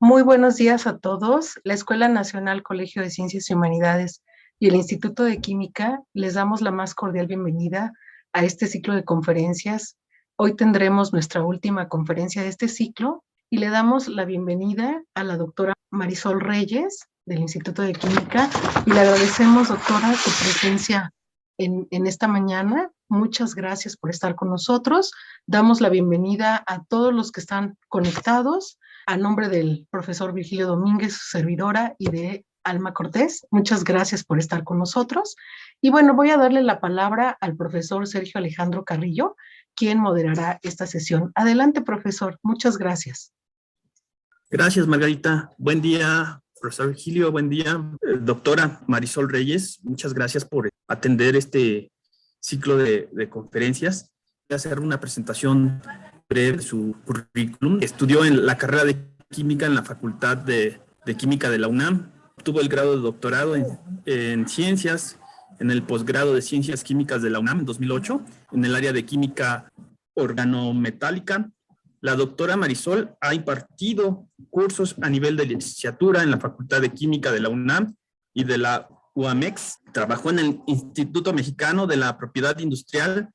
Muy buenos días a todos. La Escuela Nacional Colegio de Ciencias y Humanidades y el Instituto de Química les damos la más cordial bienvenida a este ciclo de conferencias. Hoy tendremos nuestra última conferencia de este ciclo y le damos la bienvenida a la doctora Marisol Reyes del Instituto de Química y le agradecemos, doctora, su presencia en esta mañana. Muchas gracias por estar con nosotros. Damos la bienvenida a todos los que están conectados. A nombre del profesor Virgilio Domínguez, su servidora, y de Alma Cortés, muchas gracias por estar con nosotros. Y bueno, voy a darle la palabra al profesor Sergio Alejandro Carrillo, quien moderará esta sesión. Adelante, profesor. Muchas gracias. Gracias, Margarita. Buen día, profesor Virgilio. Buen día, doctora Marisol Reyes. Muchas gracias por atender este ciclo de conferencias. Voy a hacer una presentación breve de su currículum. Estudió en la carrera de Química en la Facultad de Química de la UNAM. Obtuvo el grado de doctorado en Ciencias, en el posgrado de Ciencias Químicas de la UNAM en 2008, en el área de Química Organometálica. La doctora Marisol ha impartido cursos a nivel de licenciatura en la Facultad de Química de la UNAM y de la UAMEX. Trabajó en el Instituto Mexicano de la Propiedad Industrial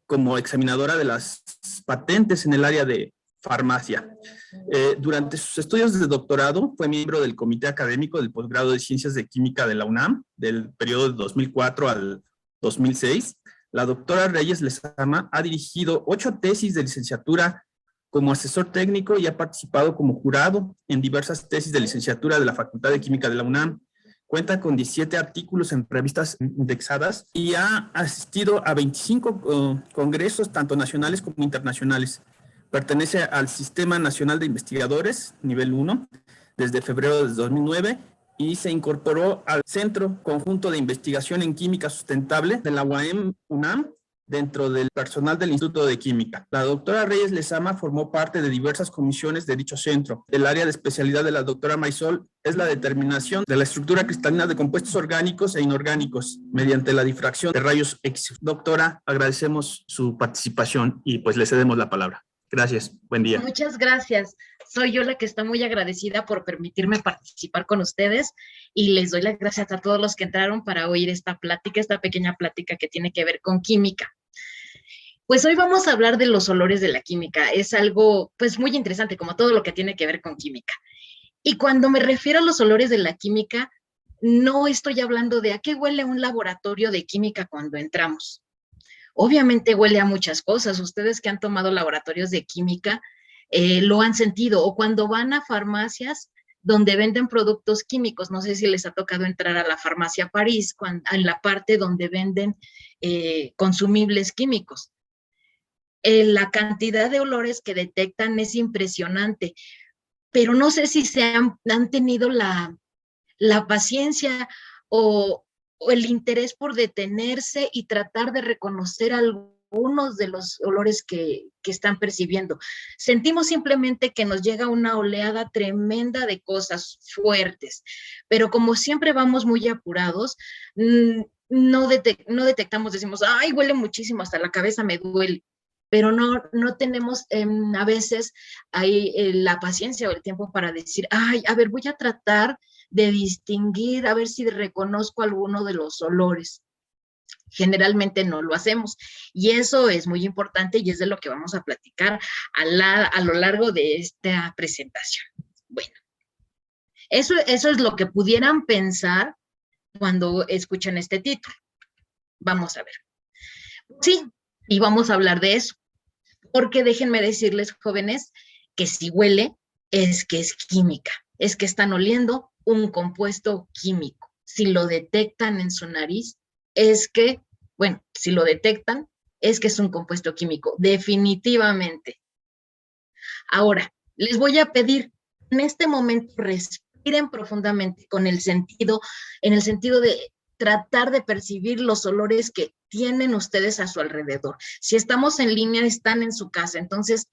como examinadora de las patentes en el área de farmacia. Durante sus estudios de doctorado fue miembro del Comité Académico del Posgrado de Ciencias de Química de la UNAM, del periodo de 2004 al 2006. La doctora Reyes Lezama ha dirigido 8 tesis de licenciatura como asesor técnico y ha participado como jurado en diversas tesis de licenciatura de la Facultad de Química de la UNAM. Cuenta con 17 artículos en revistas indexadas y ha asistido a 25 congresos, tanto nacionales como internacionales. Pertenece al Sistema Nacional de Investigadores, nivel 1, desde febrero de 2009 y se incorporó al Centro Conjunto de Investigación en Química Sustentable de la UAM-UNAM, dentro del personal del Instituto de Química. La doctora Reyes Lezama formó parte de diversas comisiones de dicho centro. El área de especialidad de la doctora Marisol es la determinación de la estructura cristalina de compuestos orgánicos e inorgánicos mediante la difracción de rayos X. Doctora, agradecemos su participación y pues le cedemos la palabra. Gracias, buen día. Muchas gracias. Soy yo la que está muy agradecida por permitirme participar con ustedes y les doy las gracias a todos los que entraron para oír esta plática, esta pequeña plática que tiene que ver con química. Pues hoy vamos a hablar de los olores de la química. Es algo pues muy interesante, como todo lo que tiene que ver con química. Y cuando me refiero a los olores de la química, no estoy hablando de a qué huele un laboratorio de química cuando entramos. Obviamente huele a muchas cosas. Ustedes que han tomado laboratorios de química lo han sentido. O cuando van a farmacias donde venden productos químicos. No sé si les ha tocado entrar a la farmacia París, en la parte donde venden consumibles químicos. La cantidad de olores que detectan es impresionante. Pero no sé si han tenido la paciencia o el interés por detenerse y tratar de reconocer algunos de los olores que están percibiendo. Sentimos simplemente que nos llega una oleada tremenda de cosas fuertes, pero como siempre vamos muy apurados, no detectamos, decimos, ay, huele muchísimo, hasta la cabeza me duele. Pero no tenemos a veces ahí la paciencia o el tiempo para decir, ay, a ver, voy a tratar de distinguir, a ver si reconozco alguno de los olores. Generalmente no lo hacemos y eso es muy importante y es de lo que vamos a platicar a lo largo de esta presentación. Bueno, eso es lo que pudieran pensar cuando escuchan este título. Vamos a ver. Sí, y vamos a hablar de eso, porque déjenme decirles, jóvenes, que si huele es que es química, es que están oliendo un compuesto químico. Si lo detectan en su nariz, es que, bueno, si lo detectan, es que es un compuesto químico, definitivamente. Ahora, les voy a pedir, en este momento, respiren profundamente con el sentido, en el sentido de tratar de percibir los olores que tienen ustedes a su alrededor. Si estamos en línea, están en su casa, entonces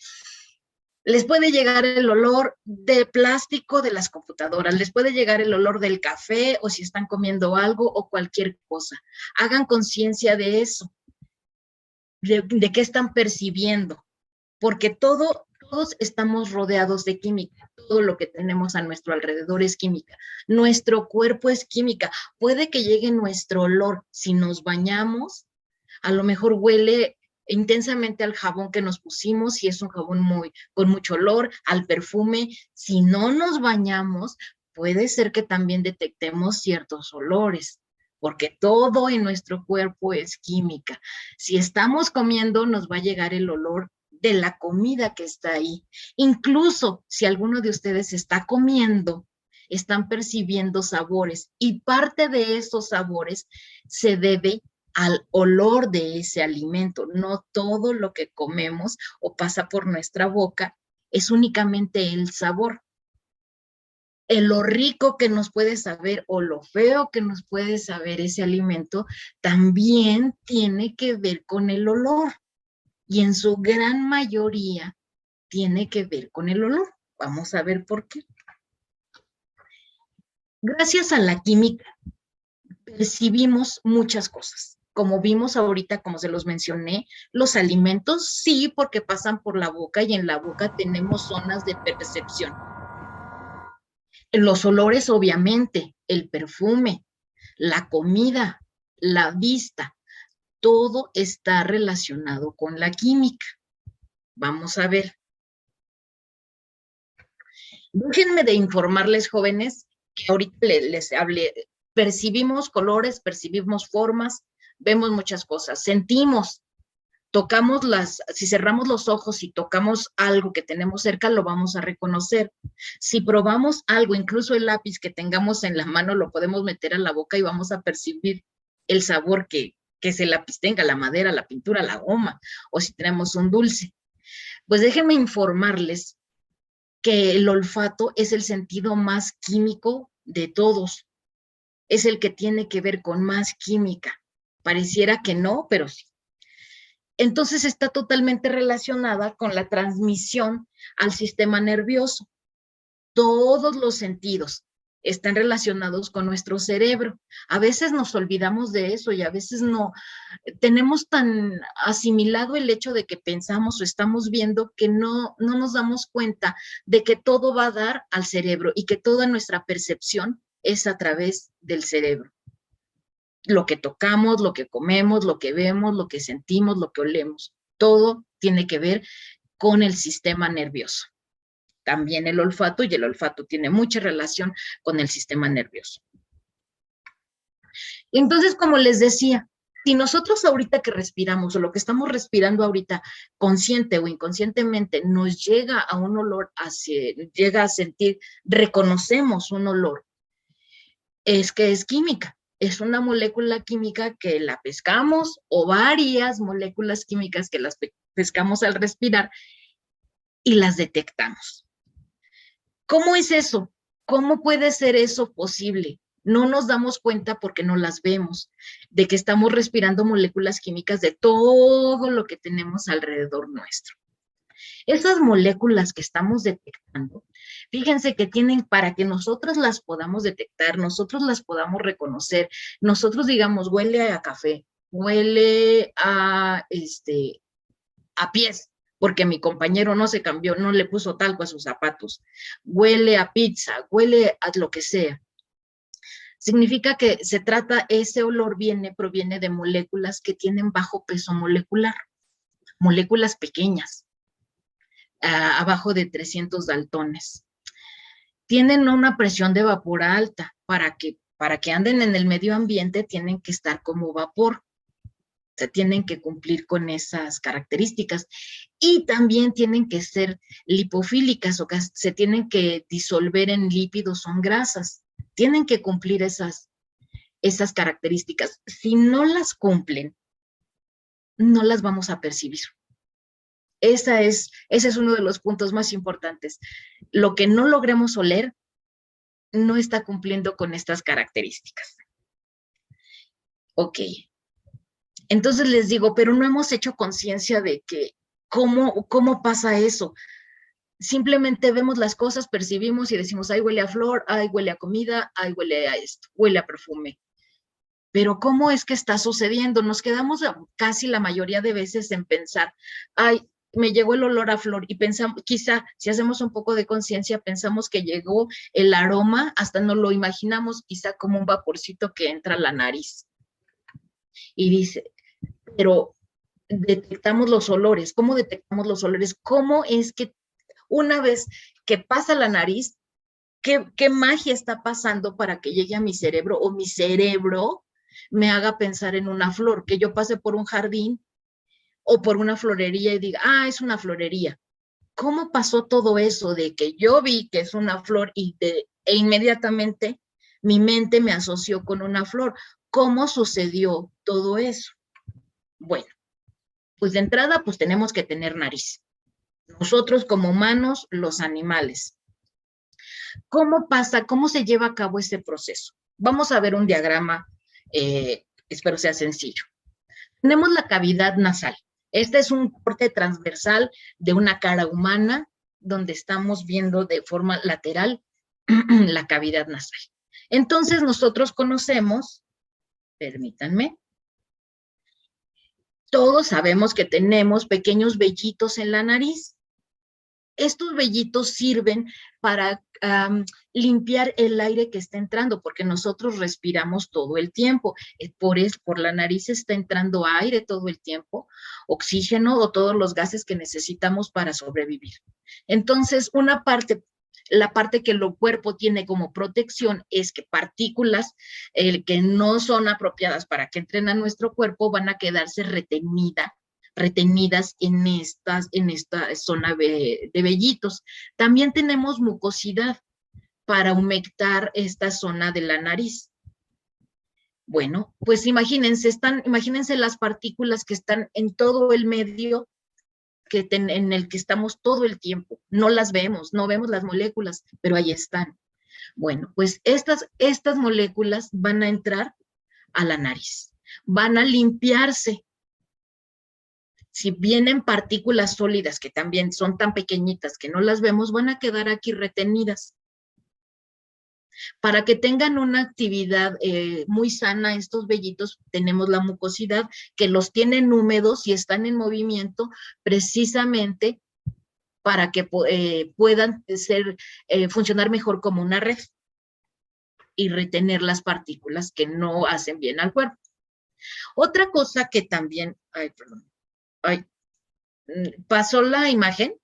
les puede llegar el olor de plástico de las computadoras, les puede llegar el olor del café o si están comiendo algo o cualquier cosa. Hagan conciencia de eso, de qué están percibiendo, porque todo Todos estamos rodeados de química. Todo lo que tenemos a nuestro alrededor es química. Nuestro cuerpo es química. Puede que llegue nuestro olor. Si nos bañamos, a lo mejor huele intensamente al jabón que nos pusimos, si es un jabón con mucho olor, al perfume. Si no nos bañamos, puede ser que también detectemos ciertos olores, porque todo en nuestro cuerpo es química. Si estamos comiendo, nos va a llegar el olor de la comida que está ahí. Incluso si alguno de ustedes está comiendo, están percibiendo sabores, y parte de esos sabores se debe al olor de ese alimento. No todo lo que comemos o pasa por nuestra boca es únicamente el sabor. Lo rico que nos puede saber o lo feo que nos puede saber ese alimento también tiene que ver con el olor, y en su gran mayoría tiene que ver con el olor. Vamos a ver por qué. Gracias a la química percibimos muchas cosas. Como vimos ahorita, como se los mencioné, los alimentos sí, porque pasan por la boca, y en la boca tenemos zonas de percepción. Los olores, obviamente, el perfume, la comida, la vista, todo está relacionado con la química. Vamos a ver. Déjenme de informarles, jóvenes, que ahorita les hablé. Percibimos colores, percibimos formas, vemos muchas cosas, sentimos, tocamos si cerramos los ojos y tocamos algo que tenemos cerca, lo vamos a reconocer. Si probamos algo, incluso el lápiz que tengamos en la mano, lo podemos meter a la boca y vamos a percibir el sabor que ese lápiz tenga, la madera, la pintura, la goma, o si tenemos un dulce. Pues déjenme informarles que el olfato es el sentido más químico de todos. Es el que tiene que ver con más química. Pareciera que no, pero sí. Entonces está totalmente relacionada con la transmisión al sistema nervioso. Todos los sentidos están relacionados con nuestro cerebro. A veces nos olvidamos de eso y a veces no. Tenemos tan asimilado el hecho de que pensamos o estamos viendo que no nos damos cuenta de que todo va a dar al cerebro y que toda nuestra percepción es a través del cerebro. Lo que tocamos, lo que comemos, lo que vemos, lo que sentimos, lo que olemos, todo tiene que ver con el sistema nervioso. También el olfato, y el olfato tiene mucha relación con el sistema nervioso. Entonces, como les decía, si nosotros ahorita que respiramos, o lo que estamos respirando ahorita, consciente o inconscientemente, nos llega a un olor, llega a sentir, reconocemos un olor, es que es química. Es una molécula química que la pescamos, o varias moléculas químicas que las pescamos al respirar y las detectamos. ¿Cómo es eso? ¿Cómo puede ser eso posible? No nos damos cuenta porque no las vemos, de que estamos respirando moléculas químicas de todo lo que tenemos alrededor nuestro. Esas moléculas que estamos detectando, fíjense que tienen, para que nosotros las podamos detectar, nosotros las podamos reconocer, nosotros digamos, huele a café, huele a pies, porque mi compañero no se cambió, no le puso talco a sus zapatos, huele a pizza, huele a lo que sea. Significa que ese olor proviene de moléculas que tienen bajo peso molecular, moléculas pequeñas, abajo de 300 daltones. Tienen una presión de vapor alta. Para que anden en el medio ambiente tienen que estar como vapor. Se tienen que cumplir con esas características. Y también tienen que ser lipofílicas, o que se tienen que disolver en lípidos o en grasas. Tienen que cumplir esas características. Si no las cumplen, no las vamos a percibir. Ese es uno de los puntos más importantes. Lo que no logremos oler no está cumpliendo con estas características. Ok. Entonces les digo, pero no hemos hecho conciencia de que cómo pasa eso. Simplemente vemos las cosas, percibimos y decimos, ay, huele a flor, ay, huele a comida, ay, huele a esto, huele a perfume. Pero ¿cómo es que está sucediendo? Nos quedamos casi la mayoría de veces en pensar, ay, me llegó el olor a flor y pensamos, quizá si hacemos un poco de conciencia, pensamos que llegó el aroma, hasta no lo imaginamos quizá como un vaporcito que entra a la nariz. Y dice, pero detectamos los olores. ¿Cómo detectamos los olores? ¿Cómo es que una vez que pasa la nariz, qué magia está pasando para que llegue a mi cerebro o mi cerebro me haga pensar en una flor? Que yo pase por un jardín o por una florería y diga, ah, es una florería. ¿Cómo pasó todo eso de que yo vi que es una flor e inmediatamente mi mente me asoció con una flor? ¿Cómo sucedió todo eso? Bueno, pues de entrada, pues tenemos que tener nariz. Nosotros como humanos, los animales. ¿Cómo pasa, cómo se lleva a cabo este proceso? Vamos a ver un diagrama, espero sea sencillo. Tenemos la cavidad nasal. Este es un corte transversal de una cara humana donde estamos viendo de forma lateral la cavidad nasal. Entonces nosotros conocemos, permítanme, todos sabemos que tenemos pequeños vellitos en la nariz. Estos vellitos sirven para limpiar el aire que está entrando, porque nosotros respiramos todo el tiempo. Por la nariz está entrando aire todo el tiempo, oxígeno o todos los gases que necesitamos para sobrevivir. Entonces, la parte que el cuerpo tiene como protección es que partículas que no son apropiadas para que entren a nuestro cuerpo van a quedarse retenidas en esta zona de vellitos. También tenemos mucosidad para humectar esta zona de la nariz. Bueno, pues imagínense las partículas que están en todo el medio en el que estamos todo el tiempo. No las vemos, no vemos las moléculas, pero ahí están. Bueno, pues estas moléculas van a entrar a la nariz, van a limpiarse. Si vienen partículas sólidas que también son tan pequeñitas que no las vemos, van a quedar aquí retenidas. Para que tengan una actividad muy sana, estos vellitos, tenemos la mucosidad que los tienen húmedos y están en movimiento precisamente para que puedan funcionar mejor como una red y retener las partículas que no hacen bien al cuerpo. Otra cosa que también, ¿pasó la imagen?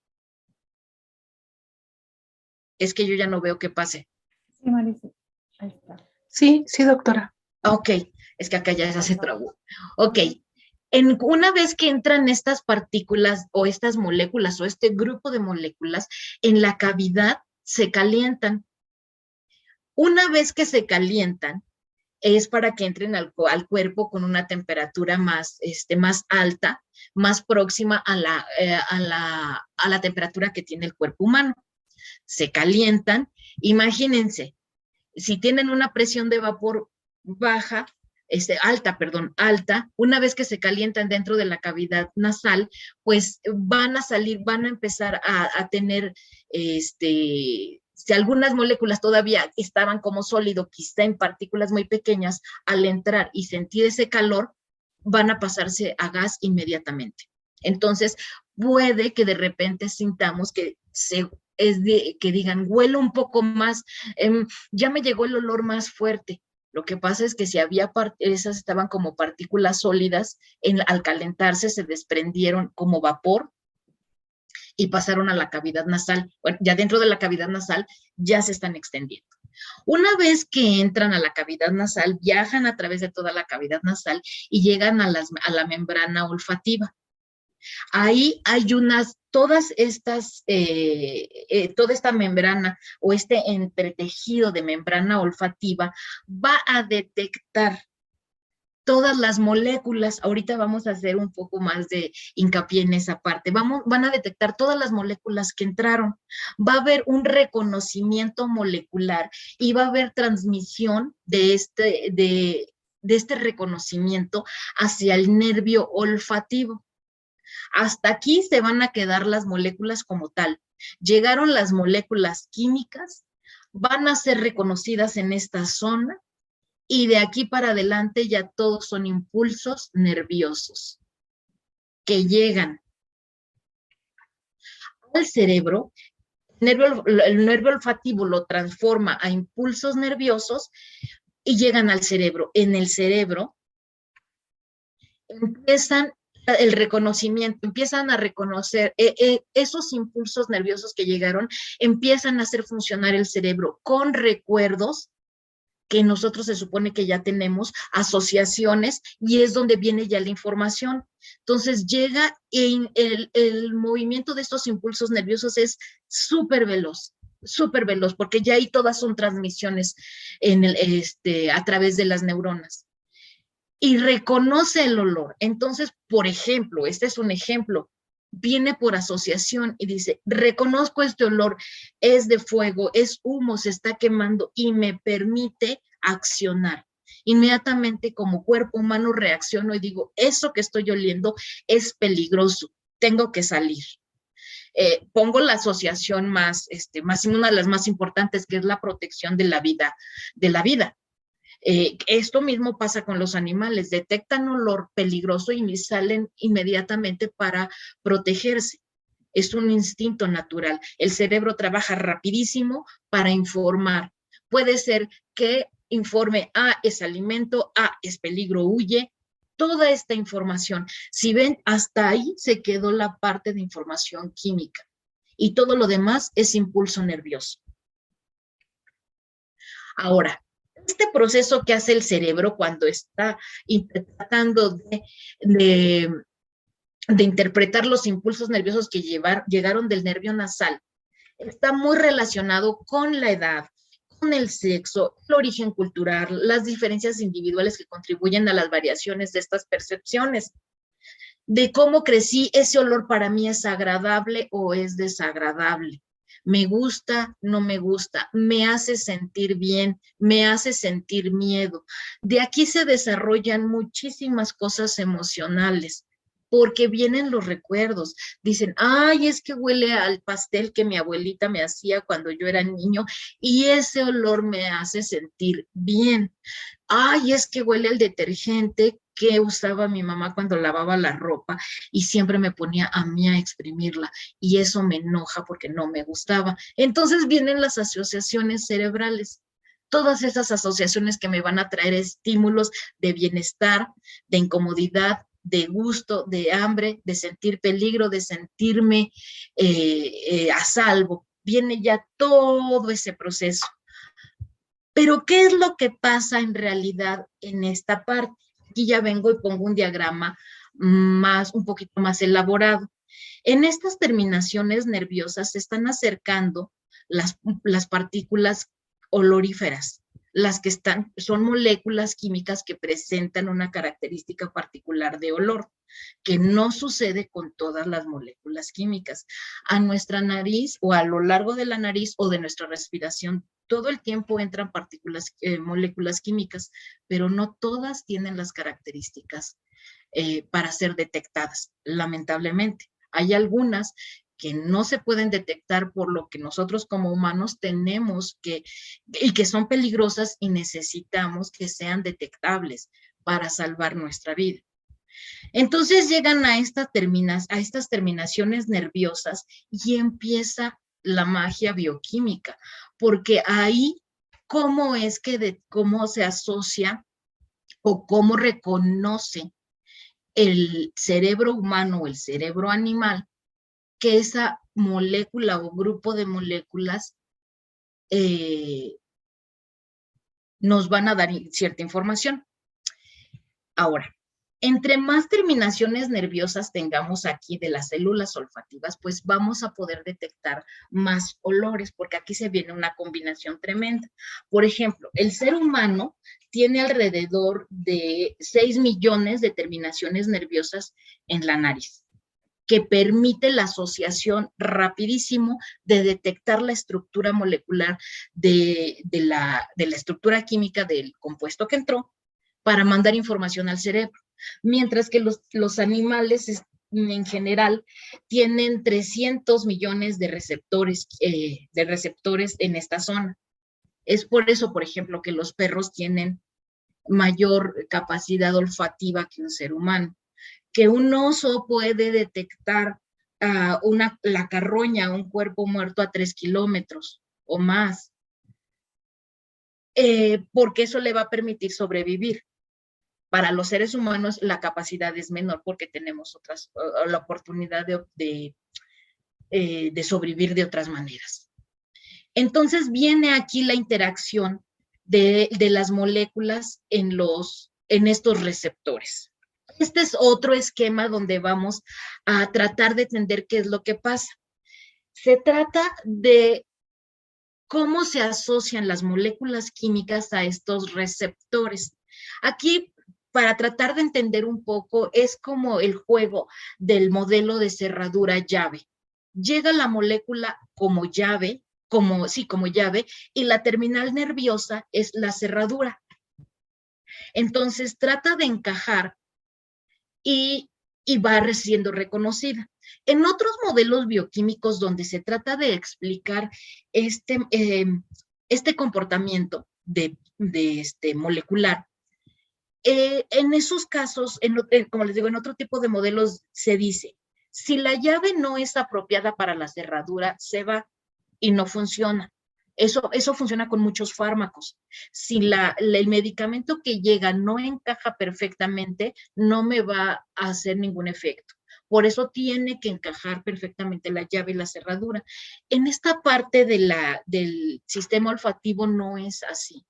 Es que yo ya no veo qué pase. Sí, Marisol, ahí está. Sí, sí, doctora. Ok, es que acá ya se trabó. Ok, una vez que entran estas partículas o estas moléculas o este grupo de moléculas en la cavidad, se calientan. Una vez que se calientan, es para que entren al cuerpo con una temperatura más alta, más próxima a la temperatura que tiene el cuerpo humano. Se calientan. Imagínense, si tienen una presión de vapor alta, una vez que se calientan dentro de la cavidad nasal, pues van a empezar a tener, si algunas moléculas todavía estaban como sólido, quizá en partículas muy pequeñas, al entrar y sentir ese calor, van a pasarse a gas inmediatamente. Entonces, puede que de repente sintamos que que digan, huele un poco más, ya me llegó el olor más fuerte. Lo que pasa es que si esas estaban como partículas sólidas, al calentarse se desprendieron como vapor y pasaron a la cavidad nasal. Bueno, ya dentro de la cavidad nasal ya se están extendiendo. Una vez que entran a la cavidad nasal, viajan a través de toda la cavidad nasal y llegan a la membrana olfativa. Ahí hay toda esta membrana o este entretejido de membrana olfativa va a detectar todas las moléculas. Ahorita vamos a hacer un poco más de hincapié en esa parte. Van a detectar todas las moléculas que entraron. Va a haber un reconocimiento molecular y va a haber transmisión de este reconocimiento hacia el nervio olfativo. Hasta aquí se van a quedar las moléculas como tal. Llegaron las moléculas químicas, van a ser reconocidas en esta zona y de aquí para adelante ya todos son impulsos nerviosos que llegan al cerebro, el nervio olfativo lo transforma a impulsos nerviosos y llegan al cerebro. En el cerebro empiezan el reconocimiento, empiezan a reconocer esos impulsos nerviosos que llegaron, empiezan a hacer funcionar el cerebro con recuerdos que nosotros se supone que ya tenemos, asociaciones, y es donde viene ya la información. Entonces llega el movimiento de estos impulsos nerviosos es súper veloz, porque ya ahí todas son transmisiones a través de las neuronas. Y reconoce el olor. Entonces, por ejemplo, este es un ejemplo, viene por asociación y dice, reconozco este olor, es de fuego, es humo, se está quemando y me permite accionar. Inmediatamente como cuerpo humano reacciono y digo, eso que estoy oliendo es peligroso, tengo que salir. Pongo la asociación más, una de las más importantes, que es la protección de la vida, Esto mismo pasa con los animales, detectan olor peligroso y salen inmediatamente para protegerse. Es un instinto natural. El cerebro trabaja rapidísimo para informar. Puede ser que informe, es alimento, es peligro, huye. Toda esta información, si ven, hasta ahí se quedó la parte de información química y todo lo demás es impulso nervioso. Ahora, este proceso que hace el cerebro cuando está tratando de interpretar los impulsos nerviosos que llegaron del nervio nasal, está muy relacionado con la edad, con el sexo, el origen cultural, las diferencias individuales que contribuyen a las variaciones de estas percepciones. De cómo crecí, ese olor para mí es agradable o es desagradable. Me gusta, no me gusta, me hace sentir bien, me hace sentir miedo. De aquí se desarrollan muchísimas cosas emocionales, porque vienen los recuerdos. Dicen, ay, es que huele al pastel que mi abuelita me hacía cuando yo era niño y ese olor me hace sentir bien. Ay, es que huele al detergente que usaba mi mamá cuando lavaba la ropa y siempre me ponía a mí a exprimirla y eso me enoja porque no me gustaba. Entonces vienen las asociaciones cerebrales, todas esas asociaciones que me van a traer estímulos de bienestar, de incomodidad, de gusto, de hambre, de sentir peligro, de sentirme a salvo. Viene ya todo ese proceso. Pero, ¿qué es lo que pasa en realidad en esta parte? Aquí ya vengo y pongo un diagrama un poquito más elaborado. En estas terminaciones nerviosas se están acercando las partículas oloríferas, las que son moléculas químicas que presentan una característica particular de olor, que no sucede con todas las moléculas químicas. A nuestra nariz o a lo largo de la nariz o de nuestra respiración, todo el tiempo entran moléculas químicas, pero no todas tienen las características para ser detectadas, lamentablemente. Hay algunas que no se pueden detectar por lo que nosotros como humanos tenemos y que son peligrosas y necesitamos que sean detectables para salvar nuestra vida. Entonces llegan a estas terminaciones nerviosas y empieza la magia bioquímica, porque ahí cómo se asocia o cómo reconoce el cerebro humano o el cerebro animal que esa molécula o grupo de moléculas nos van a dar cierta información. Ahora, entre más terminaciones nerviosas tengamos aquí de las células olfativas, pues vamos a poder detectar más olores, porque aquí se viene una combinación tremenda. Por ejemplo, el ser humano tiene alrededor de 6 millones de terminaciones nerviosas en la nariz, que permite la asociación rapidísimo de detectar la estructura molecular de la estructura química del compuesto que entró para mandar información al cerebro. Mientras que los animales en general tienen 300 millones de receptores en esta zona. Es por eso, por ejemplo, que los perros tienen mayor capacidad olfativa que un ser humano. Que un oso puede detectar la carroña, un cuerpo muerto a 3 kilómetros o más, porque eso le va a permitir sobrevivir. Para los seres humanos la capacidad es menor porque tenemos la oportunidad de sobrevivir de otras maneras. Entonces viene aquí la interacción de las moléculas en estos receptores. Este es otro esquema donde vamos a tratar de entender qué es lo que pasa. Se trata de cómo se asocian las moléculas químicas a estos receptores. Aquí, para tratar de entender un poco, es como el juego del modelo de cerradura llave. Llega la molécula como llave, como llave, y la terminal nerviosa es la cerradura. Entonces, trata de encajar y va siendo reconocida. En otros modelos bioquímicos donde se trata de explicar este comportamiento molecular, en esos casos, como les digo, en otro tipo de modelos se dice, si la llave no es apropiada para la cerradura, se va y no funciona. Eso funciona con muchos fármacos. Si el medicamento que llega no encaja perfectamente, no me va a hacer ningún efecto. Por eso tiene que encajar perfectamente la llave y la cerradura. En esta parte del sistema olfativo no es así.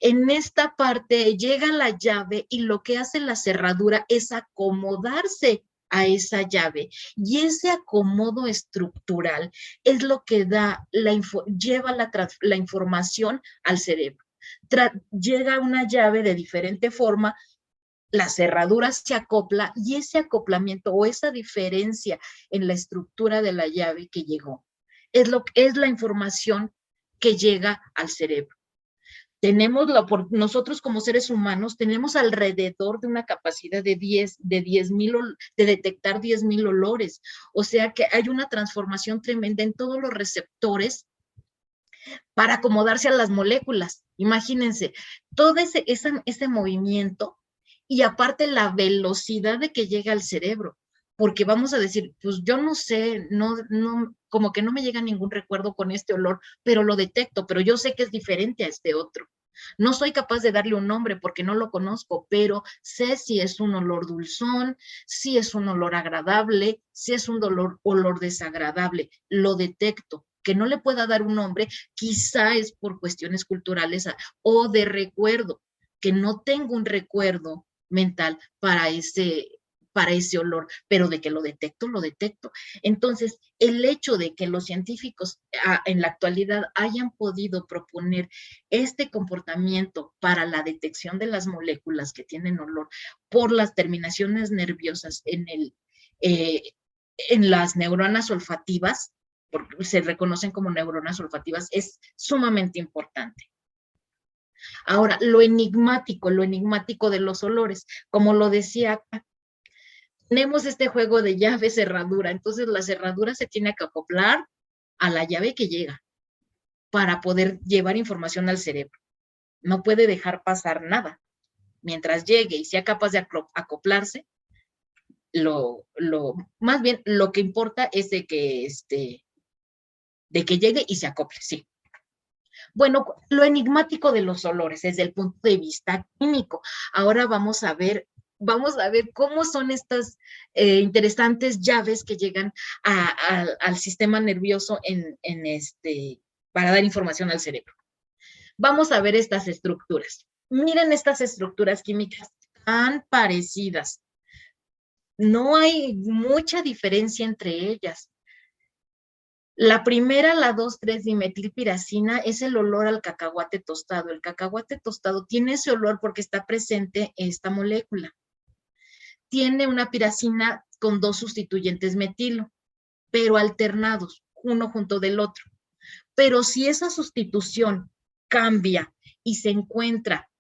En esta parte llega la llave y lo que hace la cerradura es acomodarse a esa llave, y ese acomodo estructural es lo que lleva la información al cerebro. Llega una llave de diferente forma, la cerradura se acopla, y ese acoplamiento o esa diferencia en la estructura de la llave que llegó es la información que llega al cerebro. Nosotros como seres humanos tenemos alrededor de una capacidad de detectar 10,000 olores. O sea que hay una transformación tremenda en todos los receptores para acomodarse a las moléculas. Imagínense, todo ese movimiento, y aparte la velocidad de que llega al cerebro. Porque vamos a decir, pues yo no sé, como que no me llega ningún recuerdo con este olor, pero lo detecto, pero yo sé que es diferente a este otro. No soy capaz de darle un nombre porque no lo conozco, pero sé si es un olor dulzón, si es un olor agradable, si es un olor desagradable, lo detecto. Que no le pueda dar un nombre, quizá es por cuestiones culturales o de recuerdo, que no tengo un recuerdo mental para ese olor, pero de que lo detecto, lo detecto. Entonces, el hecho de que los científicos en la actualidad hayan podido proponer este comportamiento para la detección de las moléculas que tienen olor por las terminaciones nerviosas en las neuronas olfativas, porque se reconocen como neuronas olfativas, es sumamente importante. Ahora, lo enigmático de los olores, como lo decía, tenemos este juego de llave cerradura, entonces la cerradura se tiene que acoplar a la llave que llega para poder llevar información al cerebro. No puede dejar pasar nada. Mientras llegue y sea capaz de acoplarse, más bien lo que importa es de que llegue y se acople, sí. Bueno, lo enigmático de los olores desde el punto de vista químico. Ahora vamos a ver cómo son estas interesantes llaves que llegan al sistema nervioso para dar información al cerebro. Vamos a ver estas estructuras. Miren estas estructuras químicas tan parecidas. No hay mucha diferencia entre ellas. La primera, la 2,3-dimetilpiracina, es el olor al cacahuate tostado. El cacahuate tostado tiene ese olor porque está presente esta molécula. Tiene una piracina con 2 sustituyentes metilo, pero alternados, uno junto del otro. Pero si esa sustitución cambia y se encuentra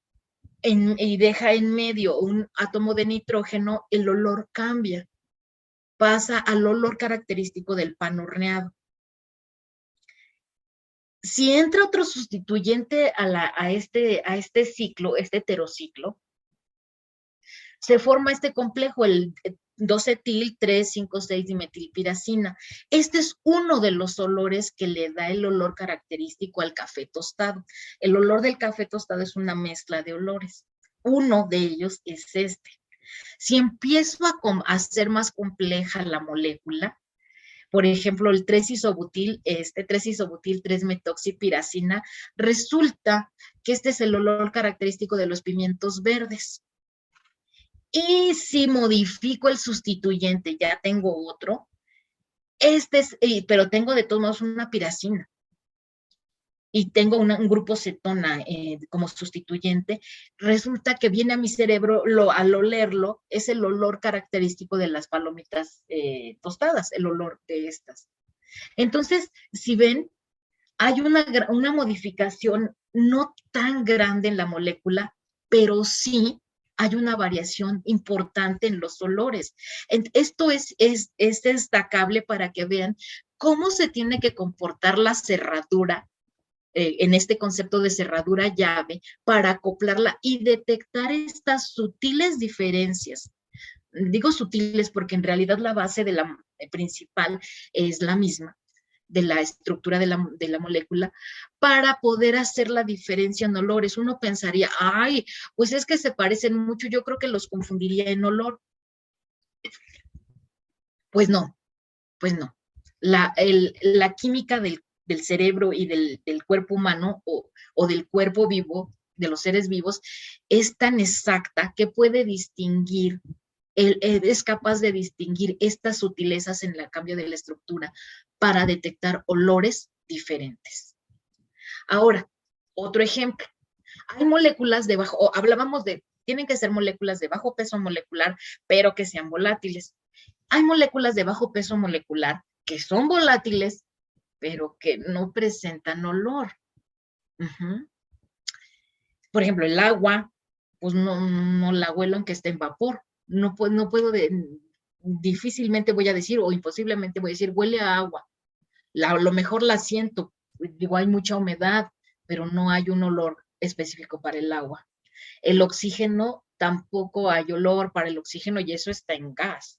y deja en medio un átomo de nitrógeno, el olor cambia. Pasa al olor característico del pan horneado. Si entra otro sustituyente a este ciclo, este heterociclo, se forma este complejo, el 2-etil, 3,5,6-dimetilpiracina. Este es uno de los olores que le da el olor característico al café tostado. El olor del café tostado es una mezcla de olores. Uno de ellos es este. Si empiezo a hacer más compleja la molécula, por ejemplo, el 3-isobutil, 3-metoxipiracina, resulta que este es el olor característico de los pimientos verdes. Y si modifico el sustituyente, ya tengo otro, pero tengo de todos modos una piracina. Y tengo un grupo cetona como sustituyente, resulta que viene a mi cerebro, al olerlo, es el olor característico de las palomitas tostadas, el olor de estas. Entonces, si ven, hay una modificación no tan grande en la molécula, pero sí hay una variación importante en los olores. Esto es destacable para que vean cómo se tiene que comportar la cerradura en este concepto de cerradura llave para acoplarla y detectar estas sutiles diferencias. Digo sutiles porque en realidad la base de la principal es la misma, de la estructura de la molécula, para poder hacer la diferencia en olores. Uno pensaría, ay, pues es que se parecen mucho, yo creo que los confundiría en olor. Pues no, pues no. La química del cerebro y del cuerpo humano o del cuerpo vivo, de los seres vivos, es tan exacta que puede distinguir, es capaz de distinguir estas sutilezas en el cambio de la estructura para detectar olores diferentes. Ahora, otro ejemplo. Hay moléculas de bajo, hablábamos de, tienen que ser moléculas de bajo peso molecular, pero que sean volátiles. Hay moléculas de bajo peso molecular que son volátiles, pero que no presentan olor. Por ejemplo, el agua, pues no la huelo aunque esté en vapor. No puedo difícilmente voy a decir, o imposiblemente voy a decir, huele a agua. A lo mejor la siento, digo, hay mucha humedad, pero no hay un olor específico para el agua. El oxígeno, tampoco hay olor para el oxígeno y eso está en gas.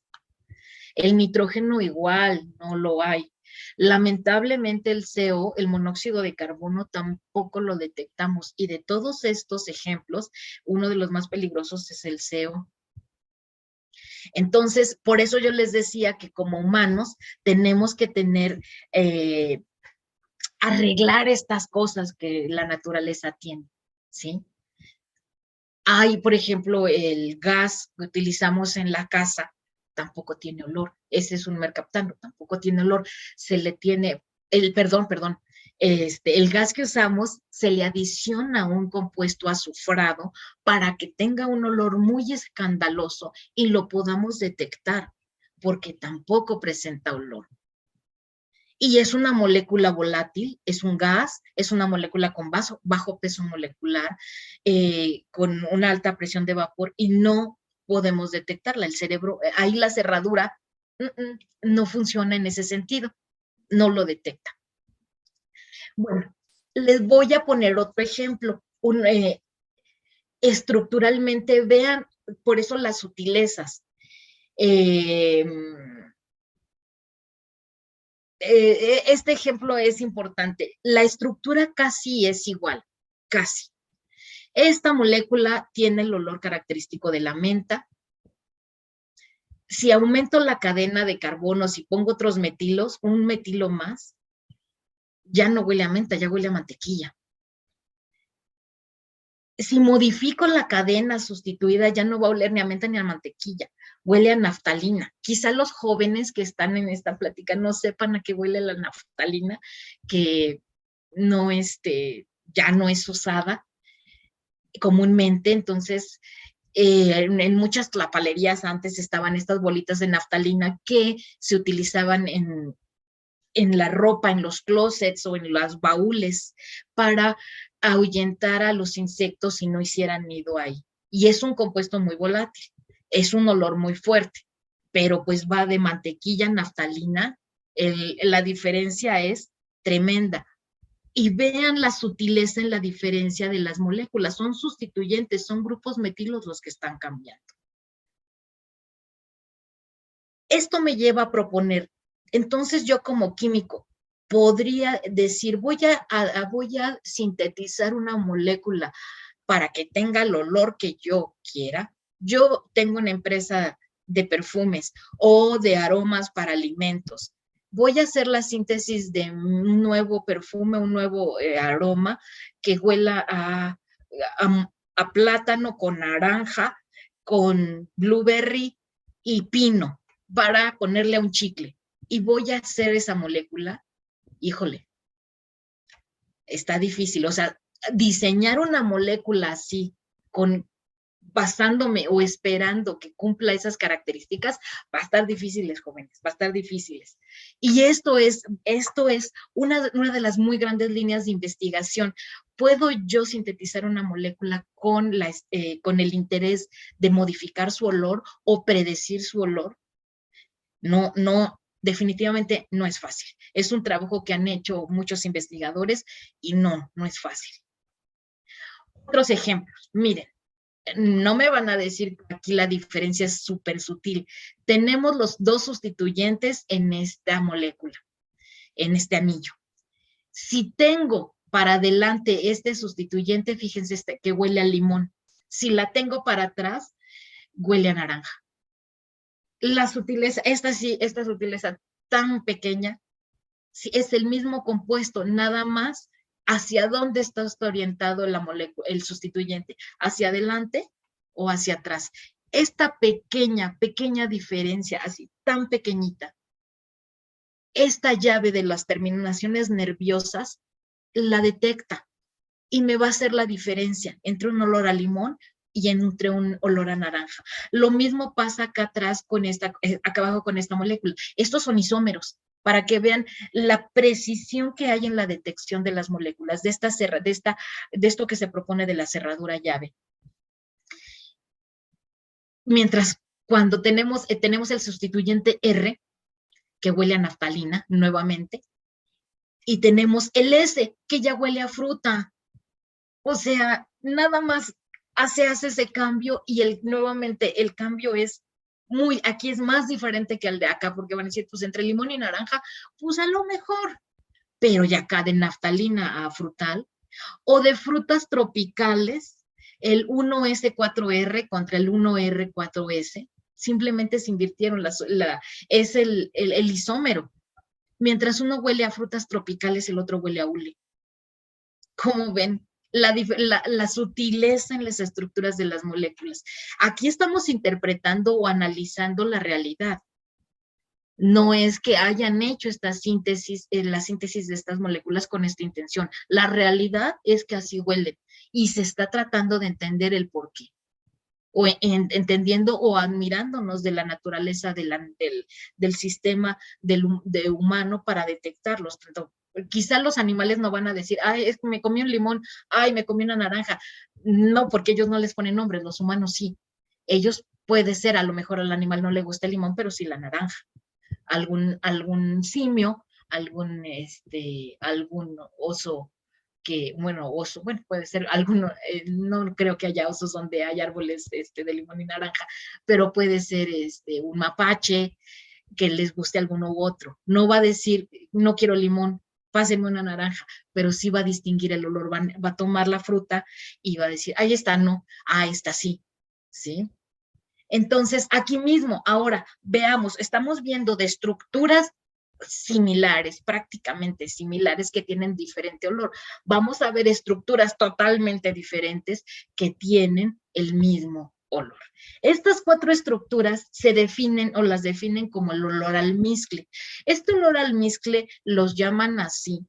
El nitrógeno igual, no lo hay. Lamentablemente el CO, el monóxido de carbono, tampoco lo detectamos. Y de todos estos ejemplos, uno de los más peligrosos es el CO. Entonces, por eso yo les decía que como humanos tenemos que tener, arreglar estas cosas que la naturaleza tiene, ¿sí? Hay, por ejemplo, el gas que utilizamos en la casa, tampoco tiene olor. Ese es un mercaptano, tampoco tiene olor. Se le tiene, el gas que usamos se le adiciona un compuesto azufrado para que tenga un olor muy escandaloso y lo podamos detectar, porque tampoco presenta olor. Y es una molécula volátil, es un gas, es una molécula con bajo peso molecular, con una alta presión de vapor y no podemos detectarla. El cerebro, ahí la cerradura no funciona en ese sentido, no lo detecta. Bueno, les voy a poner otro ejemplo. Estructuralmente, vean, por eso las sutilezas. Este ejemplo es importante. La estructura casi es igual, casi. Esta molécula tiene el olor característico de la menta. Si aumento la cadena de carbono, si pongo otros metilos, un metilo más, ya no huele a menta, ya huele a mantequilla. Si modifico la cadena sustituida, ya no va a oler ni a menta ni a mantequilla, huele a naftalina. Quizá los jóvenes que están en esta plática no sepan a qué huele la naftalina, que no, ya no es usada comúnmente. Entonces, en muchas tlapalerías antes estaban estas bolitas de naftalina que se utilizaban en la ropa, en los closets o en los baúles para ahuyentar a los insectos y no hicieran nido ahí. Y es un compuesto muy volátil, es un olor muy fuerte, pero pues va de mantequilla a naftalina, la diferencia es tremenda. Y vean la sutileza en la diferencia de las moléculas, son sustituyentes, son grupos metilos los que están cambiando. Esto me lleva a proponer, entonces yo como químico podría decir, voy a sintetizar una molécula para que tenga el olor que yo quiera. Yo tengo una empresa de perfumes o de aromas para alimentos. Voy a hacer la síntesis de un nuevo perfume, un nuevo aroma que huela a plátano con naranja, con blueberry y pino para ponerle a un chicle. Y voy a hacer esa molécula. Híjole, está difícil. O sea, diseñar una molécula así, basándome o esperando que cumpla esas características, va a estar difíciles, jóvenes, va a estar difíciles. Y esto es una de las muy grandes líneas de investigación. ¿Puedo yo sintetizar una molécula con el interés de modificar su olor o predecir su olor? No, definitivamente no es fácil. Es un trabajo que han hecho muchos investigadores y no es fácil. Otros ejemplos, miren, no me van a decir que aquí la diferencia es súper sutil. Tenemos los dos sustituyentes en esta molécula, en este anillo. Si tengo para adelante este sustituyente, fíjense que huele a limón. Si la tengo para atrás, huele a naranja. La sutileza, esta sutileza tan pequeña, sí, es el mismo compuesto, nada más hacia dónde está orientado la molécula, el sustituyente, hacia adelante o hacia atrás. Esta pequeña diferencia, así tan pequeñita, esta llave de las terminaciones nerviosas la detecta y me va a hacer la diferencia entre un olor a limón y entre un olor a naranja. Lo mismo pasa acá atrás acá abajo con esta molécula. Estos son isómeros, para que vean la precisión que hay en la detección de las moléculas, de esto que se propone de la cerradura llave. Mientras cuando tenemos el sustituyente R, que huele a naftalina nuevamente, y tenemos el S, que ya huele a fruta. O sea, nada más hace ese cambio y nuevamente el cambio es aquí es más diferente que el de acá, porque van a decir, pues entre limón y naranja, pues a lo mejor, pero ya acá de naftalina a frutal, o de frutas tropicales, el 1S4R contra el 1R4S, simplemente se invirtieron, es el isómero. Mientras uno huele a frutas tropicales, el otro huele a hule. ¿Cómo ven? La sutileza en las estructuras de las moléculas. Aquí estamos interpretando o analizando la realidad. No es que hayan hecho esta síntesis, la síntesis de estas moléculas con esta intención. La realidad es que así huelen y se está tratando de entender el por qué. O entendiendo o admirándonos de la naturaleza del sistema de humano para detectarlos. Quizá los animales no van a decir, ay, es que me comí un limón, ay, me comí una naranja. No, porque ellos no les ponen nombres, los humanos sí. Ellos puede ser, a lo mejor al animal no le gusta el limón, pero sí la naranja. Algún simio, algún oso puede ser alguno, no creo que haya osos donde hay árboles de limón y naranja, pero puede ser un mapache que les guste alguno u otro. No va a decir, no quiero limón, pásenme una naranja, pero sí va a distinguir el olor, va a tomar la fruta y va a decir, ahí está, no, esta sí, ¿sí? Entonces, aquí mismo, ahora, veamos, estamos viendo de estructuras similares, prácticamente similares, que tienen diferente olor. Vamos a ver estructuras totalmente diferentes que tienen el mismo olor. Estas 4 estructuras se definen o las definen como el olor almizcle. Este olor almizcle los llaman así.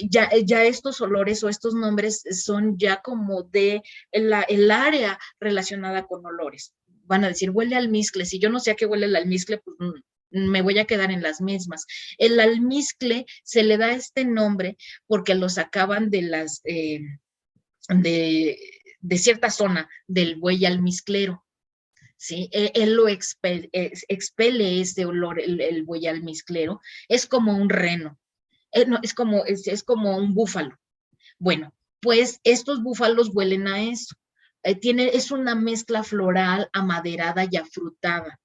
Ya estos olores o estos nombres son ya como de el área relacionada con olores. Van a decir, huele a almizcle. Si yo no sé a qué huele el almizcle, pues me voy a quedar en las mismas. El almizcle se le da este nombre porque lo sacaban de cierta zona del buey almizclero. ¿Sí? Él lo expele ese olor, el buey almizclero. Es como un reno. No, es como un búfalo. Bueno, pues estos búfalos huelen a eso. Es una mezcla floral, amaderada y afrutada.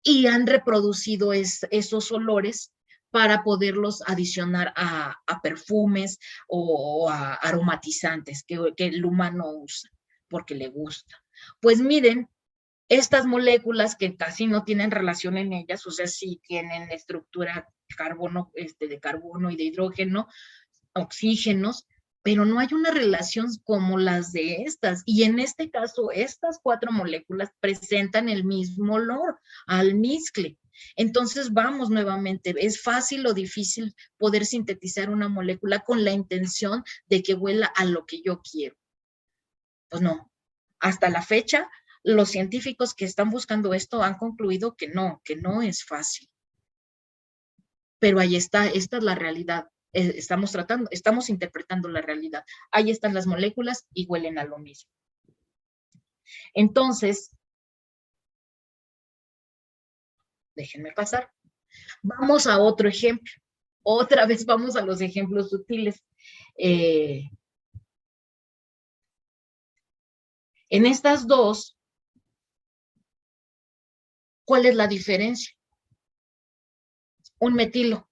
y han reproducido esos olores para poderlos adicionar a perfumes o a aromatizantes que el humano usa porque le gusta. Pues miren, estas moléculas que casi no tienen relación en ellas, o sea, sí tienen estructura de carbono y de hidrógeno, oxígenos, pero no hay una relación como las de estas. Y en este caso, estas 4 moléculas presentan el mismo olor, almizcle. Entonces vamos nuevamente, ¿es fácil o difícil poder sintetizar una molécula con la intención de que huela a lo que yo quiero? Pues no. Hasta la fecha, los científicos que están buscando esto han concluido que no es fácil. Pero ahí está, esta es la realidad. Estamos interpretando la realidad. Ahí están las moléculas y huelen a lo mismo. Entonces, déjenme pasar. Vamos a otro ejemplo. Otra vez vamos a los ejemplos sutiles. En estas dos, ¿cuál es la diferencia? Un metilo.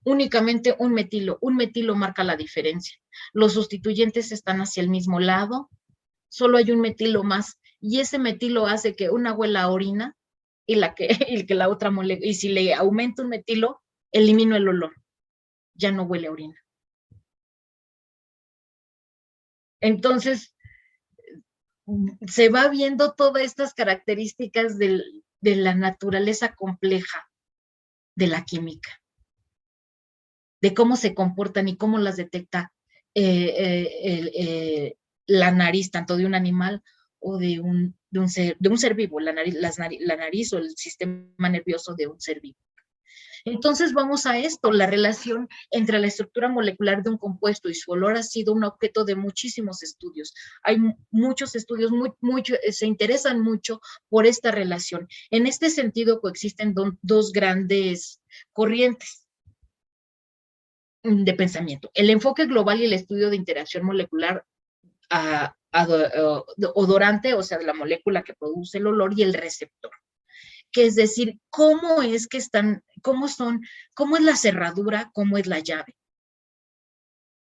Únicamente un metilo marca la diferencia. Los sustituyentes están hacia el mismo lado, solo hay un metilo más, y ese metilo hace que una huela a orina y que la otra molécula, y si le aumento un metilo, elimino el olor, ya no huele a orina. Entonces, se va viendo todas estas características de la naturaleza compleja de la química, de cómo se comportan y cómo las detecta la nariz, tanto de un animal o de un ser vivo, la nariz o el sistema nervioso de un ser vivo. Entonces vamos a esto, la relación entre la estructura molecular de un compuesto y su olor ha sido un objeto de muchísimos estudios. Hay muchos estudios, se interesan mucho por esta relación. En este sentido coexisten dos grandes corrientes de pensamiento. El enfoque global y el estudio de interacción molecular odorante, o sea, de la molécula que produce el olor, y el receptor. Que es decir, cómo es la cerradura, cómo es la llave,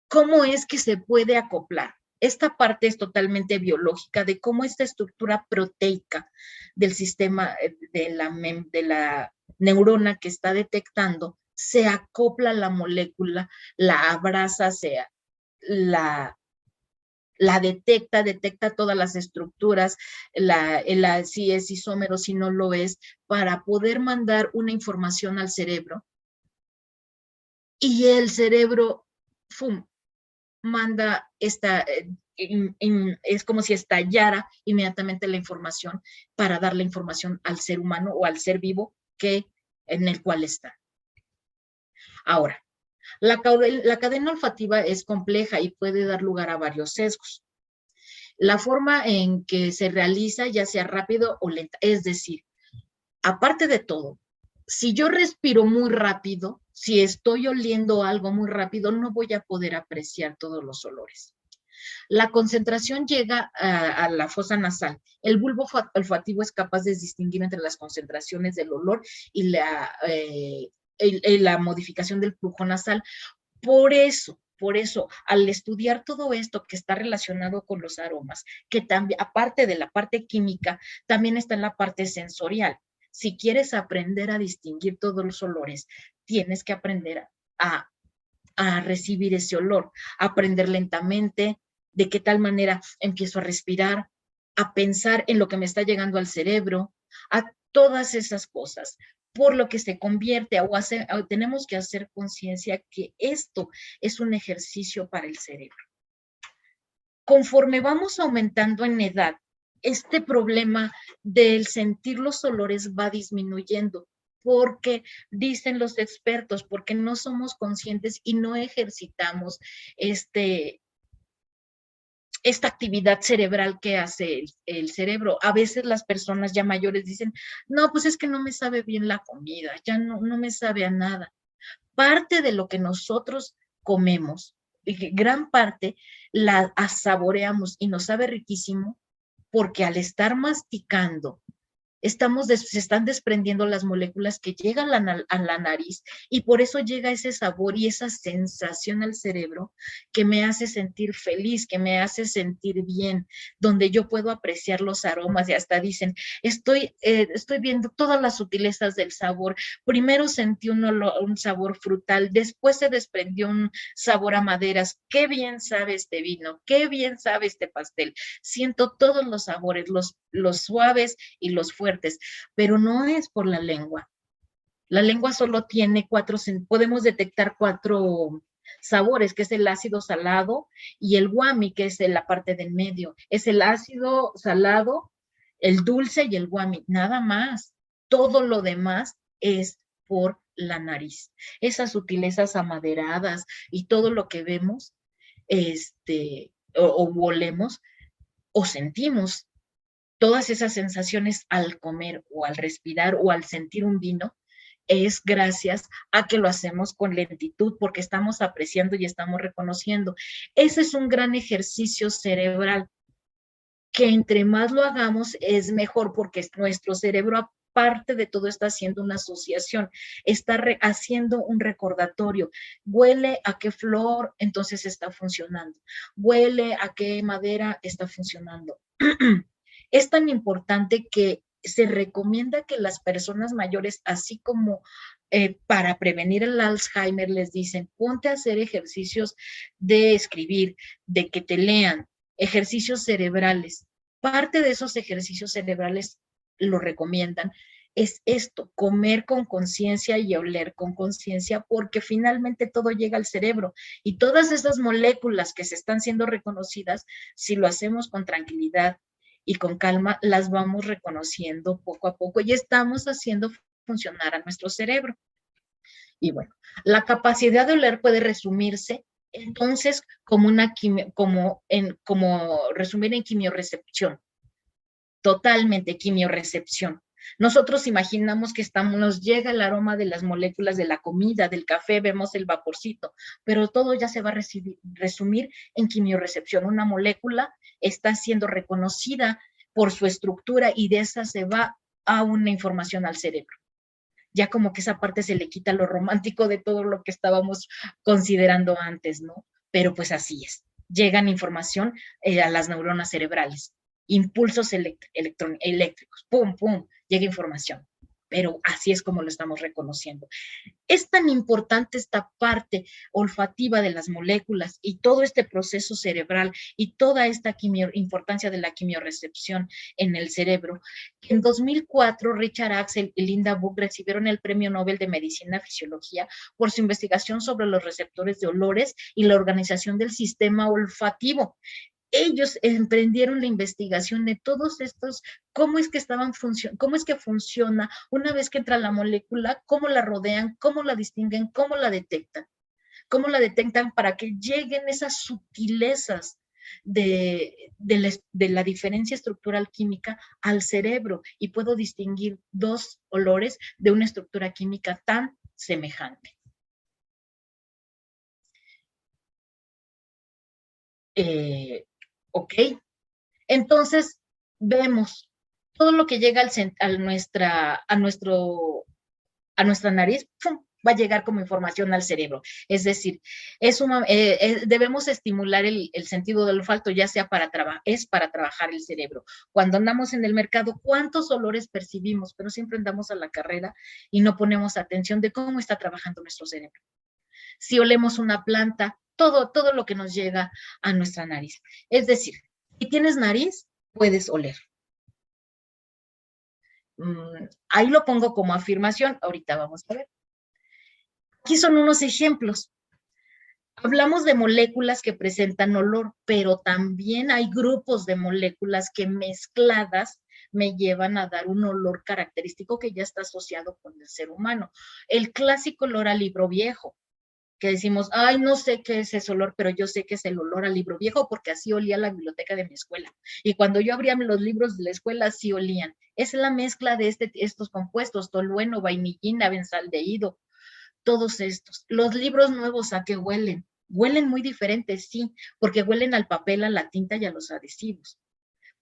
cómo es que se puede acoplar. Esta parte es totalmente biológica de cómo esta estructura proteica del sistema de la neurona que está detectando se acopla a la molécula, la abraza, la detecta todas las estructuras, si es isómero, si no lo es, para poder mandar una información al cerebro. Y el cerebro, manda es como si estallara inmediatamente la información para dar la información al ser humano o al ser vivo en el cual está. Ahora, la cadena olfativa es compleja y puede dar lugar a varios sesgos. La forma en que se realiza, ya sea rápido o lenta, es decir, aparte de todo, si yo respiro muy rápido, si estoy oliendo algo muy rápido, no voy a poder apreciar todos los olores. La concentración llega a la fosa nasal. El bulbo olfativo es capaz de distinguir entre las concentraciones del olor y la modificación del flujo nasal. Por eso, al estudiar todo esto que está relacionado con los aromas, que también, aparte de la parte química, también está en la parte sensorial. Si quieres aprender a distinguir todos los olores, tienes que aprender a recibir ese olor, aprender lentamente, de qué tal manera empiezo a respirar, a pensar en lo que me está llegando al cerebro, a todas esas cosas, por lo que se convierte o tenemos que hacer conciencia que esto es un ejercicio para el cerebro. Conforme vamos aumentando en edad, este problema del sentir los olores va disminuyendo, porque dicen los expertos, porque no somos conscientes y no ejercitamos esta actividad cerebral que hace el cerebro. A veces las personas ya mayores dicen, no, pues es que no me sabe bien la comida, ya no me sabe a nada. Parte de lo que nosotros comemos, gran parte la saboreamos y nos sabe riquísimo, porque al estar masticando se están desprendiendo las moléculas que llegan a la nariz y por eso llega ese sabor y esa sensación al cerebro que me hace sentir feliz, que me hace sentir bien, donde yo puedo apreciar los aromas y hasta dicen, estoy viendo todas las sutilezas del sabor. Primero sentí un sabor frutal, después se desprendió un sabor a maderas. Qué bien sabe este vino, qué bien sabe este pastel. Siento todos los sabores, los suaves y los fuertes, pero no es por la lengua. La lengua solo tiene podemos detectar 4 sabores, que es el ácido salado y el guami, que es la parte del medio. Es el ácido salado, el dulce y el guami, nada más. Todo lo demás es por la nariz. Esas sutilezas amaderadas y todo lo que vemos, o olemos o sentimos, todas esas sensaciones al comer o al respirar o al sentir un vino, es gracias a que lo hacemos con lentitud porque estamos apreciando y estamos reconociendo. Ese es un gran ejercicio cerebral que entre más lo hagamos es mejor porque nuestro cerebro aparte de todo está haciendo una asociación, está haciendo un recordatorio. Huele a qué flor, entonces está funcionando. Huele a qué madera, está funcionando. Es tan importante que se recomienda que las personas mayores, así como para prevenir el Alzheimer, les dicen, ponte a hacer ejercicios de escribir, de que te lean, ejercicios cerebrales. Parte de esos ejercicios cerebrales lo recomiendan, es esto, comer con conciencia y oler con conciencia, porque finalmente todo llega al cerebro y todas esas moléculas que se están siendo reconocidas, si lo hacemos con tranquilidad y con calma, las vamos reconociendo poco a poco y estamos haciendo funcionar a nuestro cerebro. Y bueno, la capacidad de oler puede resumirse entonces como resumir en quimiorrecepción. Totalmente quimiorrecepción. Nosotros imaginamos que nos llega el aroma de las moléculas de la comida, del café, vemos el vaporcito, pero todo ya se va a resumir en quimiorrecepción. Una molécula está siendo reconocida por su estructura y de esa se va a una información al cerebro. Ya como que esa parte se le quita lo romántico de todo lo que estábamos considerando antes, ¿no? Pero pues así es. Llegan información a las neuronas cerebrales. Impulsos eléctricos, pum, pum, llega información, pero así es como lo estamos reconociendo. Es tan importante esta parte olfativa de las moléculas y todo este proceso cerebral y toda esta importancia de la quimiorrecepción en el cerebro. En 2004, Richard Axel y Linda Book recibieron el Premio Nobel de Medicina y Fisiología por su investigación sobre los receptores de olores y la organización del sistema olfativo. Ellos emprendieron la investigación de todos estos, cómo es que funciona una vez que entra la molécula, cómo la rodean, cómo la distinguen, cómo la detectan para que lleguen esas sutilezas de la diferencia estructural química al cerebro y puedo distinguir 2 olores de una estructura química tan semejante. Ok, entonces vemos todo lo que llega a nuestra nariz, ¡pum!, va a llegar como información al cerebro. Es decir, debemos estimular el sentido del olfato, ya sea para trabajar el cerebro. Cuando andamos en el mercado, ¿cuántos olores percibimos? Pero siempre andamos a la carrera y no ponemos atención de cómo está trabajando nuestro cerebro. Si olemos una planta, todo lo que nos llega a nuestra nariz. Es decir, si tienes nariz, puedes oler. Ahí lo pongo como afirmación, ahorita vamos a ver. Aquí son unos ejemplos. Hablamos de moléculas que presentan olor, pero también hay grupos de moléculas que mezcladas me llevan a dar un olor característico que ya está asociado con el ser humano. El clásico olor a libro viejo, que decimos, ay, no sé qué es ese olor, pero yo sé que es el olor al libro viejo porque así olía la biblioteca de mi escuela. Y cuando yo abría los libros de la escuela, así olían. Es la mezcla de estos compuestos, tolueno, vainillina, benzaldehído, todos estos. Los libros nuevos, ¿a qué huelen? Huelen muy diferentes, sí, porque huelen al papel, a la tinta y a los adhesivos.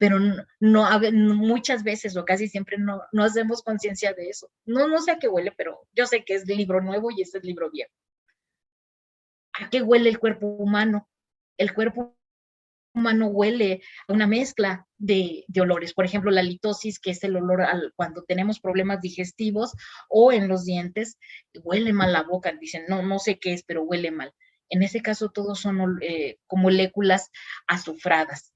pero muchas veces o casi siempre no hacemos conciencia de eso. No sé a qué huele, pero yo sé que es libro nuevo y este es libro viejo. ¿A qué huele el cuerpo humano? El cuerpo humano huele a una mezcla de olores. Por ejemplo, la litosis, que es el olor cuando tenemos problemas digestivos o en los dientes, huele mal la boca. Dicen, no sé qué es, pero huele mal. En ese caso, todos son como moléculas azufradas.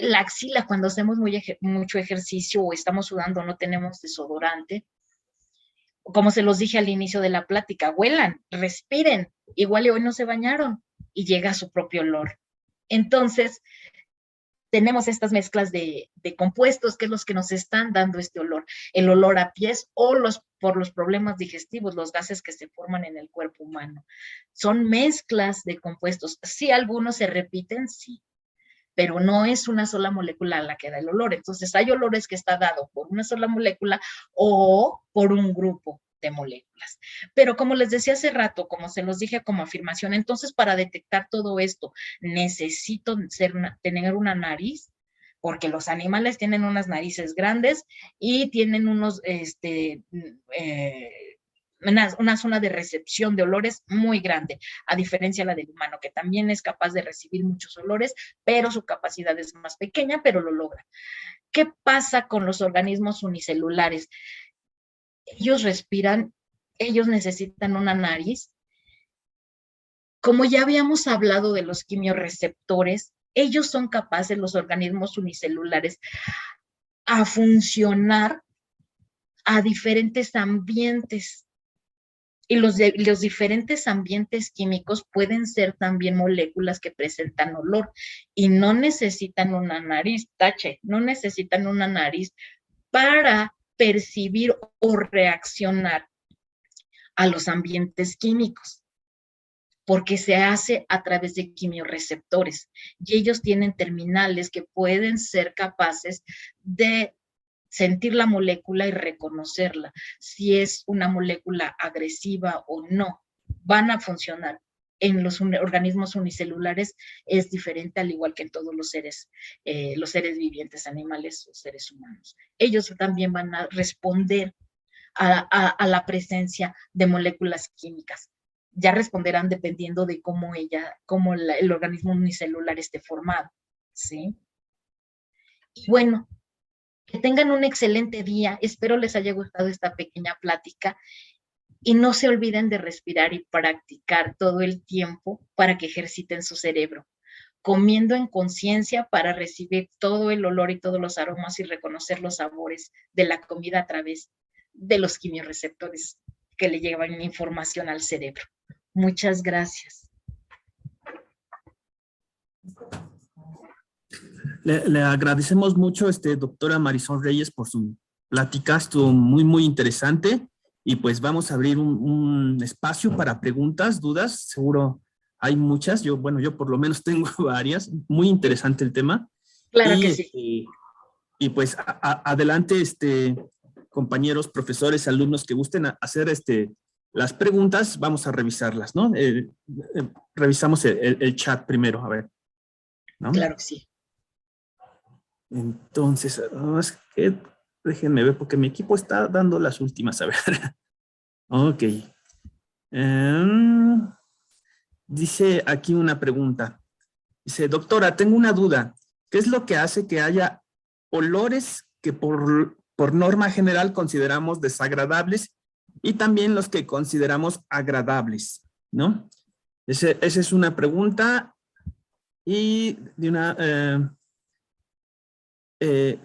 La axila, cuando hacemos mucho ejercicio o estamos sudando, no tenemos desodorante, como se los dije al inicio de la plática, huelan, respiren, igual y hoy no se bañaron y llega su propio olor. Entonces, tenemos estas mezclas de compuestos que es los que nos están dando este olor, el olor a pies o por los problemas digestivos, los gases que se forman en el cuerpo humano. Son mezclas de compuestos. Sí, algunos se repiten, sí, pero no es una sola molécula la que da el olor. Entonces, hay olores que está dado por una sola molécula o por un grupo de moléculas. Pero como les decía hace rato, como se los dije como afirmación, entonces para detectar todo esto, necesito tener una nariz, porque los animales tienen unas narices grandes y tienen una zona de recepción de olores muy grande, a diferencia de la del humano, que también es capaz de recibir muchos olores, pero su capacidad es más pequeña, pero lo logra. ¿Qué pasa con los organismos unicelulares? Ellos respiran, ellos necesitan una nariz. Como ya habíamos hablado de los quimiorreceptores, ellos son capaces, los organismos unicelulares, a funcionar a diferentes ambientes. Y los diferentes ambientes químicos pueden ser también moléculas que presentan olor y no necesitan una nariz, no necesitan una nariz para percibir o reaccionar a los ambientes químicos, porque se hace a través de quimiorreceptores y ellos tienen terminales que pueden ser capaces de sentir la molécula y reconocerla, si es una molécula agresiva o no, van a funcionar. En los organismos unicelulares es diferente, al igual que en todos los seres vivientes, animales o seres humanos. Ellos también van a responder a la presencia de moléculas químicas. Ya responderán dependiendo de cómo el organismo unicelular esté formado, ¿sí? Y bueno, que tengan un excelente día. Espero les haya gustado esta pequeña plática y no se olviden de respirar y practicar todo el tiempo para que ejerciten su cerebro, comiendo en conciencia para recibir todo el olor y todos los aromas y reconocer los sabores de la comida a través de los quimiorreceptores que le llevan información al cerebro. Muchas gracias. Le agradecemos mucho, doctora Marisol Reyes, por su plática. Estuvo muy, muy interesante. Y pues vamos a abrir un espacio para preguntas, dudas. Seguro hay muchas. Yo por lo menos tengo varias. Muy interesante el tema. Claro que sí. Y pues adelante, compañeros, profesores, alumnos que gusten hacer las preguntas, vamos a revisarlas, ¿no? Revisamos el chat primero, a ver, ¿no? Claro que sí. Entonces, es que déjenme ver porque mi equipo está dando las últimas, a ver. Ok. Dice aquí una pregunta. Dice, doctora, tengo una duda. ¿Qué es lo que hace que haya olores que por norma general consideramos desagradables y también los que consideramos agradables, ¿no? Esa es una pregunta y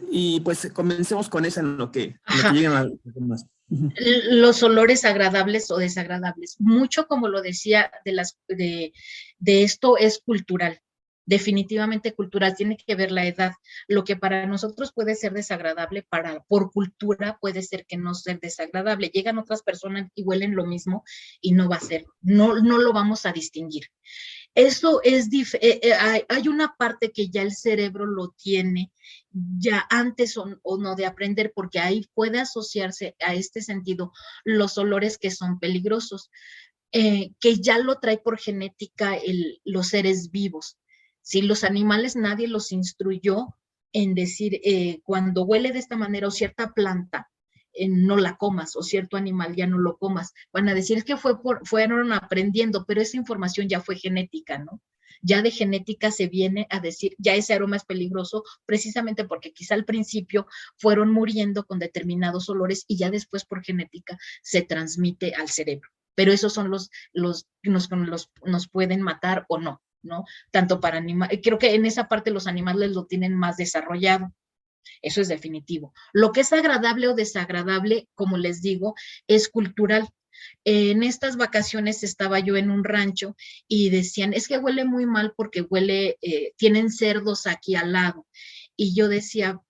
y pues comencemos con esa en lo que lleguen a los demás. Los olores agradables o desagradables. Mucho, como lo decía, de esto es cultural. Definitivamente cultural, tiene que ver la edad. Lo que para nosotros puede ser desagradable, por cultura puede ser que no sea desagradable. Llegan otras personas y huelen lo mismo y no va a ser, no lo vamos a distinguir. Eso es, hay una parte que ya el cerebro lo tiene ya antes o no de aprender, porque ahí puede asociarse a este sentido los olores que son peligrosos, que ya lo trae por genética los seres vivos. Si los animales nadie los instruyó en decir, cuando huele de esta manera o cierta planta, no la comas, o cierto animal ya no lo comas. Van a decir, es que fueron aprendiendo, pero esa información ya fue genética, ¿no? Ya de genética se viene a decir, ya ese aroma es peligroso, precisamente porque quizá al principio fueron muriendo con determinados olores y ya después por genética se transmite al cerebro. Pero esos son los que nos pueden matar o no, ¿no? Tanto para animales, creo que en esa parte los animales lo tienen más desarrollado. Eso es definitivo. Lo que es agradable o desagradable, como les digo, es cultural. En estas vacaciones estaba yo en un rancho y decían, es que huele muy mal porque tienen cerdos aquí al lado. Y yo decía,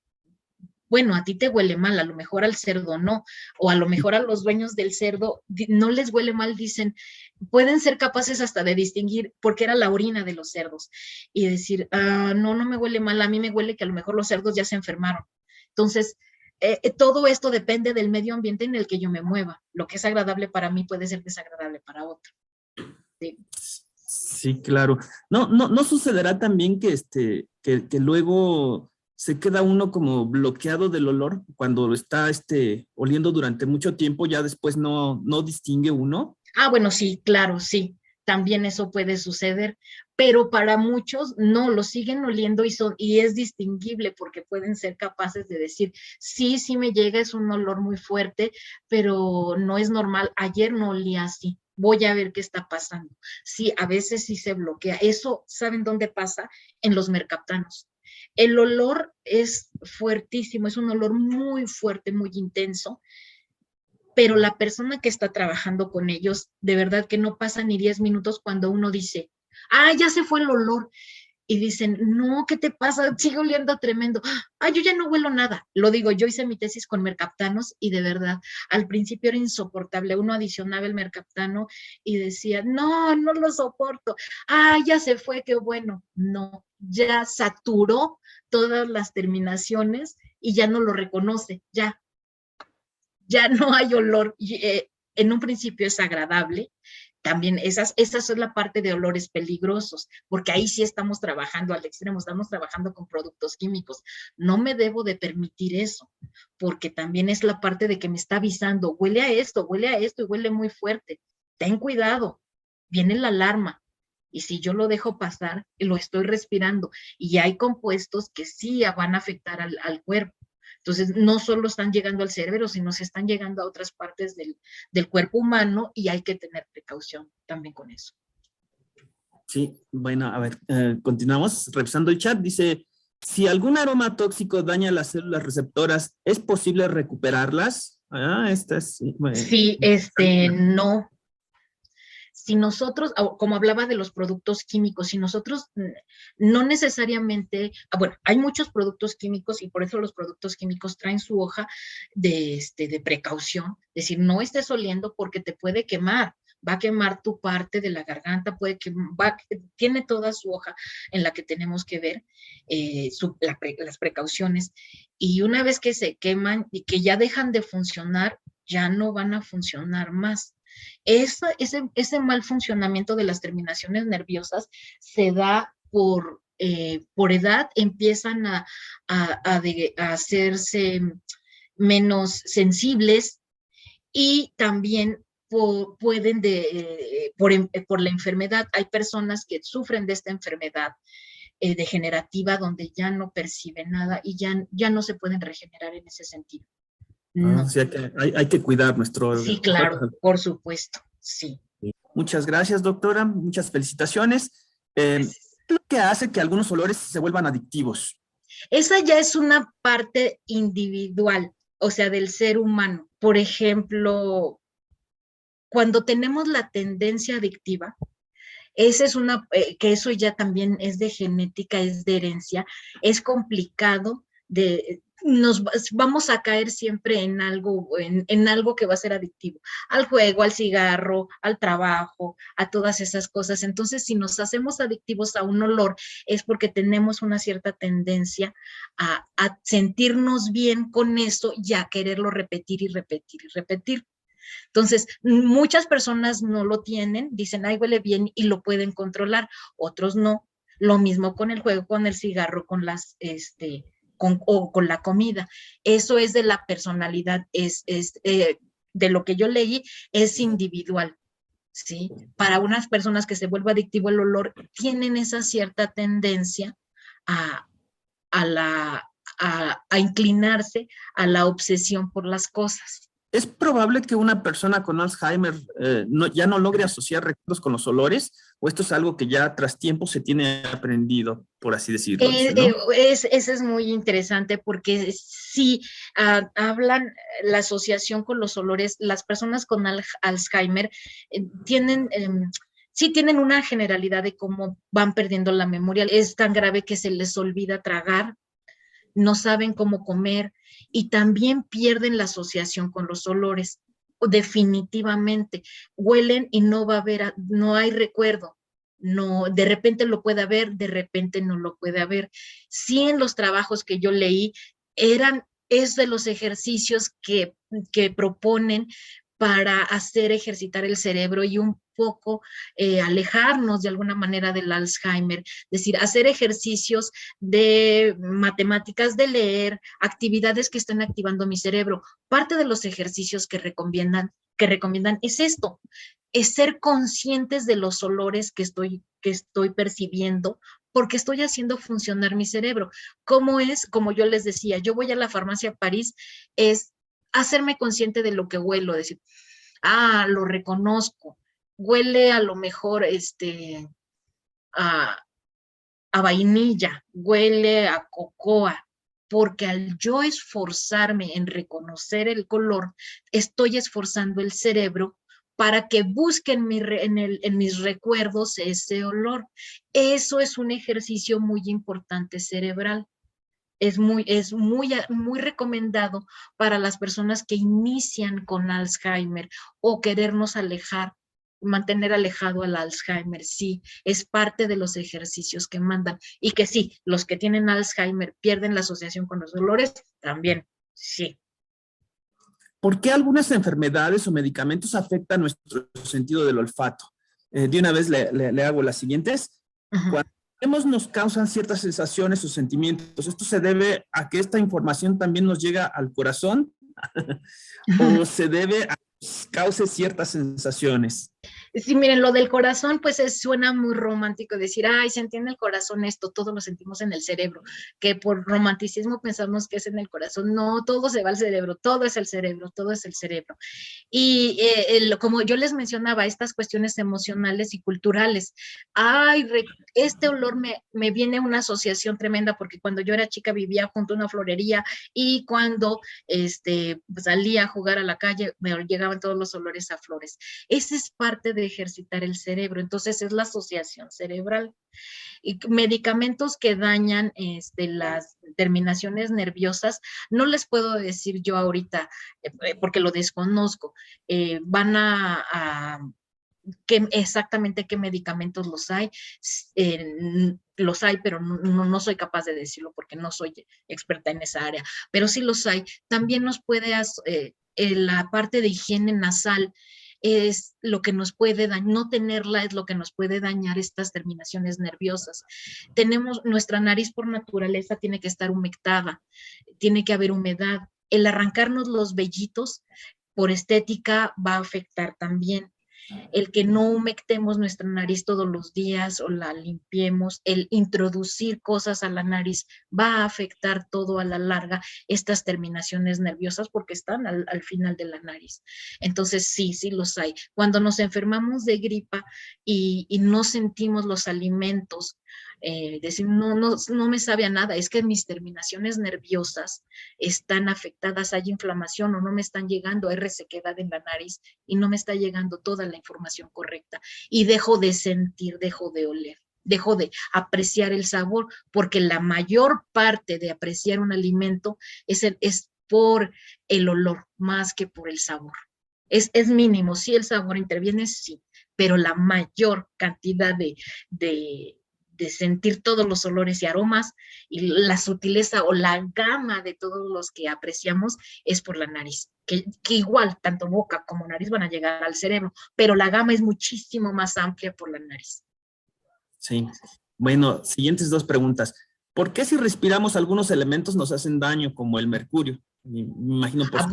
bueno, a ti te huele mal, a lo mejor al cerdo no, o a lo mejor a los dueños del cerdo no les huele mal, dicen, pueden ser capaces hasta de distinguir porque era la orina de los cerdos y decir, no me huele mal, a mí me huele que a lo mejor los cerdos ya se enfermaron. Entonces, todo esto depende del medio ambiente en el que yo me mueva. Lo que es agradable para mí puede ser desagradable para otro. Sí. Sí, claro. No sucederá también que luego se queda uno como bloqueado del olor cuando está oliendo durante mucho tiempo, ya después no distingue uno. Bueno, sí, claro, sí. También eso puede suceder, pero para muchos no, lo siguen oliendo y es distinguible porque pueden ser capaces de decir, sí me llega, es un olor muy fuerte, pero no es normal, ayer no olía así, voy a ver qué está pasando. Sí, a veces sí se bloquea. Eso, ¿saben dónde pasa? En los mercaptanos. El olor es fuertísimo, es un olor muy fuerte, muy intenso, pero la persona que está trabajando con ellos, de verdad que no pasa ni 10 minutos cuando uno dice, ya se fue el olor. Y dicen, no, ¿qué te pasa? Sigue oliendo tremendo. Yo ya no huelo nada. Lo digo, yo hice mi tesis con mercaptanos y de verdad, al principio era insoportable. Uno adicionaba el mercaptano y decía, no lo soporto. Ya se fue, qué bueno. No, ya saturó todas las terminaciones y ya no lo reconoce, ya no hay olor. En un principio es agradable. También esa es la parte de olores peligrosos, porque ahí sí estamos trabajando al extremo, estamos trabajando con productos químicos. No me debo de permitir eso, porque también es la parte de que me está avisando, huele a esto y huele muy fuerte. Ten cuidado, viene la alarma. Y si yo lo dejo pasar, lo estoy respirando. Y hay compuestos que sí van a afectar al cuerpo. Entonces, no solo están llegando al cerebro, sino se están llegando a otras partes del cuerpo humano y hay que tener precaución también con eso. Sí, bueno, a ver, continuamos revisando el chat. Dice, si algún aroma tóxico daña las células receptoras, ¿es posible recuperarlas? Esta es... Bueno. Sí, no. Si nosotros, como hablaba de los productos químicos, si nosotros no necesariamente, bueno, hay muchos productos químicos y por eso los productos químicos traen su hoja de precaución, es decir, no estés oliendo porque te puede quemar, va a quemar tu parte de la garganta, tiene toda su hoja en la que tenemos que ver las precauciones, y una vez que se queman y que ya dejan de funcionar, ya no van a funcionar más. Ese mal funcionamiento de las terminaciones nerviosas se da por edad, empiezan a hacerse menos sensibles y también pueden por la enfermedad. Hay personas que sufren de esta enfermedad degenerativa donde ya no perciben nada y ya no se pueden regenerar en ese sentido. No. O sea que hay que cuidar nuestro... Sí, claro, por supuesto, sí. Muchas gracias, doctora. Muchas felicitaciones. ¿Qué es lo que hace que algunos olores se vuelvan adictivos? Esa ya es una parte individual, o sea, del ser humano. Por ejemplo, cuando tenemos la tendencia adictiva, esa es que eso ya también es de genética, es de herencia, es complicado nos vamos a caer siempre en algo que va a ser adictivo, al juego, al cigarro, al trabajo, a todas esas cosas. Entonces, si nos hacemos adictivos a un olor, es porque tenemos una cierta tendencia a sentirnos bien con eso y a quererlo repetir y repetir y repetir. Entonces, muchas personas no lo tienen, dicen, huele bien y lo pueden controlar, otros no. Lo mismo con el juego, con el cigarro, con o con la comida. Eso es de la personalidad, de lo que yo leí, es individual, ¿sí? Para unas personas que se vuelve adictivo el olor, tienen esa cierta tendencia a, a inclinarse a la obsesión por las cosas. ¿Es probable que una persona con Alzheimer ya no logre asociar recuerdos con los olores? ¿O esto es algo que ya tras tiempo se tiene aprendido, por así decirlo? ¿No? Eso es muy interesante porque sí, hablan la asociación con los olores. Las personas con Alzheimer sí tienen una generalidad de cómo van perdiendo la memoria. Es tan grave que se les olvida tragar, no saben cómo comer y también pierden la asociación con los olores. Definitivamente, huelen y no va a haber, no hay recuerdo. No, de repente lo puede haber, de repente no lo puede haber. Sí, en los trabajos que yo leí, es de los ejercicios que proponen para hacer ejercitar el cerebro y un poco alejarnos de alguna manera del Alzheimer, es decir, hacer ejercicios de matemáticas, de leer, actividades que estén activando mi cerebro. Parte de los ejercicios que recomiendan es esto, es ser conscientes de los olores que estoy percibiendo, porque estoy haciendo funcionar mi cerebro. ¿Cómo es? Como yo les decía, yo voy a la farmacia París, es hacerme consciente de lo que huelo, decir, lo reconozco, huele a lo mejor a, a vainilla, huele a cocoa, porque al yo esforzarme en reconocer el color, estoy esforzando el cerebro para que busque en mis recuerdos ese olor. Eso es un ejercicio muy importante cerebral. Es muy recomendado para las personas que inician con Alzheimer o querernos alejar, mantener alejado al Alzheimer. Sí, es parte de los ejercicios que mandan. Y que sí, los que tienen Alzheimer pierden la asociación con los dolores, también, sí. ¿Por qué algunas enfermedades o medicamentos afectan nuestro sentido del olfato? De una vez le hago las siguientes. Cuando nos causan ciertas sensaciones o sentimientos. ¿Esto se debe a que esta información también nos llega al corazón? ¿O se debe a que cause ciertas sensaciones? Sí, miren, lo del corazón, pues suena muy romántico decir, se entiende el corazón esto, todo lo sentimos en el cerebro, que por romanticismo pensamos que es en el corazón. No, todo se va al cerebro, todo es el cerebro, todo es el cerebro. Y como yo les mencionaba, estas cuestiones emocionales y culturales, este olor me viene una asociación tremenda, porque cuando yo era chica vivía junto a una florería y cuando salía a jugar a la calle me llegaban todos los olores a flores. Ese es parte de ejercitar el cerebro, entonces es la asociación cerebral. Y medicamentos que dañan las terminaciones nerviosas, no les puedo decir yo ahorita, porque lo desconozco, van exactamente qué medicamentos los hay. Los hay, pero no soy capaz de decirlo porque no soy experta en esa área, pero sí los hay. También nos puede, la parte de higiene nasal es lo que nos puede dañar, no tenerla es lo que nos puede dañar estas terminaciones nerviosas. Nuestra nariz por naturaleza tiene que estar humectada, tiene que haber humedad. El arrancarnos los vellitos por estética va a afectar también. El que no humectemos nuestra nariz todos los días o la limpiemos, el introducir cosas a la nariz va a afectar todo a la larga estas terminaciones nerviosas porque están al final de la nariz. Entonces sí los hay. Cuando nos enfermamos de gripa y no sentimos los alimentos, decir, no me sabe a nada, es que mis terminaciones nerviosas están afectadas, hay inflamación o no me están llegando, hay resequedad en la nariz y no me está llegando toda la información correcta y dejo de sentir, dejo de oler, dejo de apreciar el sabor, porque la mayor parte de apreciar un alimento es por el olor más que por el sabor. Es mínimo, sí el sabor interviene, sí, pero la mayor cantidad de sentir todos los olores y aromas y la sutileza o la gama de todos los que apreciamos es por la nariz, que igual tanto boca como nariz van a llegar al cerebro, pero la gama es muchísimo más amplia por la nariz. Sí. Bueno, siguientes dos preguntas. ¿Por qué si respiramos algunos elementos nos hacen daño, como el mercurio? Me imagino por...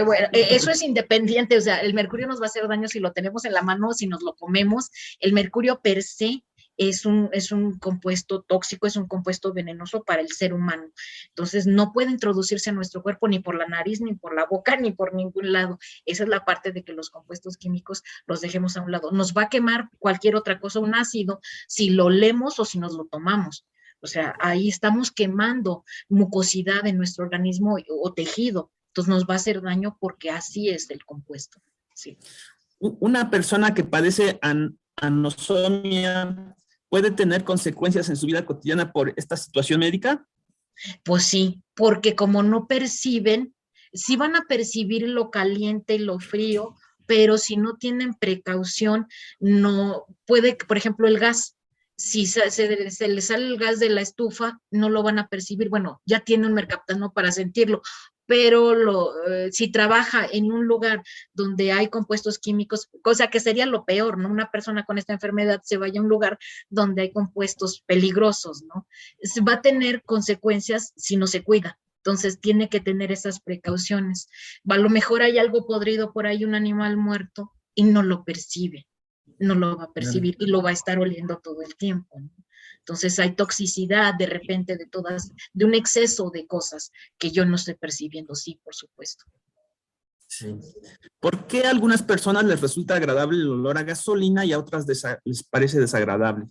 Bueno, eso es independiente, o sea, el mercurio nos va a hacer daño si lo tenemos en la mano o si nos lo comemos. El mercurio per se es un compuesto tóxico, es un compuesto venenoso para el ser humano. Entonces, no puede introducirse a nuestro cuerpo ni por la nariz, ni por la boca, ni por ningún lado. Esa es la parte de que los compuestos químicos los dejemos a un lado. Nos va a quemar cualquier otra cosa, un ácido, si lo olemos o si nos lo tomamos. O sea, ahí estamos quemando mucosidad en nuestro organismo o tejido. Entonces nos va a hacer daño porque así es el compuesto. Sí. Una persona que padece anosmia puede tener consecuencias en su vida cotidiana por esta situación médica. Pues sí, porque como no perciben, sí van a percibir lo caliente y lo frío, pero si no tienen precaución, no puede, por ejemplo, el gas. Si se les sale el gas de la estufa, no lo van a percibir. Bueno, ya tiene un mercaptano para sentirlo, pero si trabaja en un lugar donde hay compuestos químicos, cosa que sería lo peor, ¿no? Una persona con esta enfermedad se vaya a un lugar donde hay compuestos peligrosos, ¿no? Va a tener consecuencias si no se cuida. Entonces tiene que tener esas precauciones. A lo mejor hay algo podrido por ahí, un animal muerto, y no lo percibe, no lo va a percibir y lo va a estar oliendo todo el tiempo, ¿no? Entonces hay toxicidad de repente de un exceso de cosas que yo no estoy percibiendo, sí, por supuesto. Sí. ¿Por qué a algunas personas les resulta agradable el olor a gasolina y a otras les parece desagradable?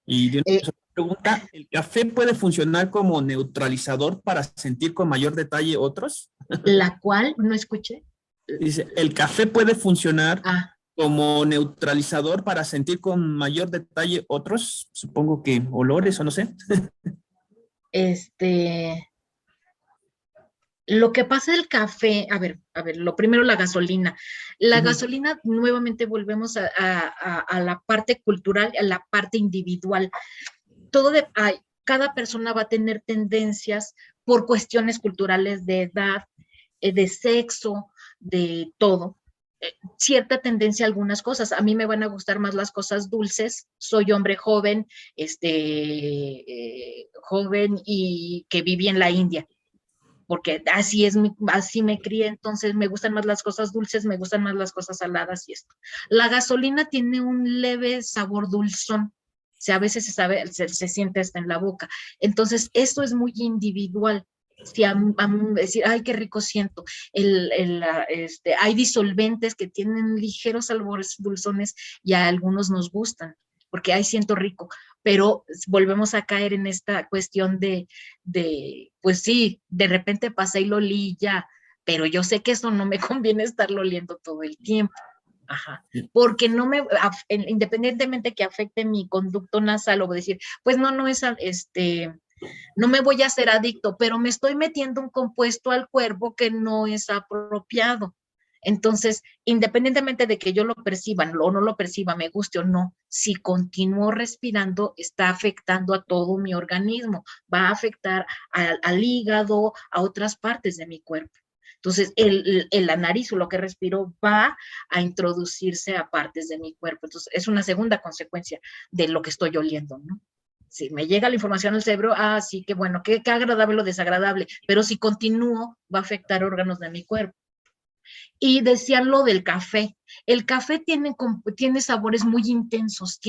Y de una pregunta, ¿el café puede funcionar como neutralizador para sentir con mayor detalle otros? La cual, no escuché. Dice, ¿el café puede funcionar como neutralizador para sentir con mayor detalle otros? Supongo que olores o no sé. Lo que pasa del café, a ver, lo primero la gasolina. La gasolina, nuevamente volvemos a la parte cultural, a la parte individual. Cada persona va a tener tendencias por cuestiones culturales de edad, de sexo, de todo. Cierta tendencia a algunas cosas. A mí me van a gustar más las cosas dulces. Soy hombre joven, joven y que viví en la India, porque así me crié, entonces me gustan más las cosas dulces, me gustan más las cosas saladas y esto. La gasolina tiene un leve sabor dulzón, o sea, a veces se siente hasta en la boca. Entonces, esto es muy individual. Si decir, ay, qué rico siento. Hay disolventes que tienen ligeros sabores dulzones y a algunos nos gustan, porque ay, siento rico, pero volvemos a caer en esta cuestión pues sí, de repente pasé y lo olí ya, pero yo sé que eso no me conviene estarlo oliendo todo el tiempo. Ajá, porque independientemente que afecte mi conducto nasal, o decir, pues no es, no me voy a hacer adicto, pero me estoy metiendo un compuesto al cuerpo que no es apropiado. Entonces, independientemente de que yo lo perciba o no lo perciba, me guste o no, si continúo respirando, está afectando a todo mi organismo, va a afectar al hígado, a otras partes de mi cuerpo. Entonces, la nariz o lo que respiro va a introducirse a partes de mi cuerpo. Entonces, es una segunda consecuencia de lo que estoy oliendo, ¿no? Si me llega la información al cerebro, sí, qué bueno, qué agradable o desagradable, pero si continúo, va a afectar órganos de mi cuerpo. Y decían lo del café. El café tiene sabores muy intensos,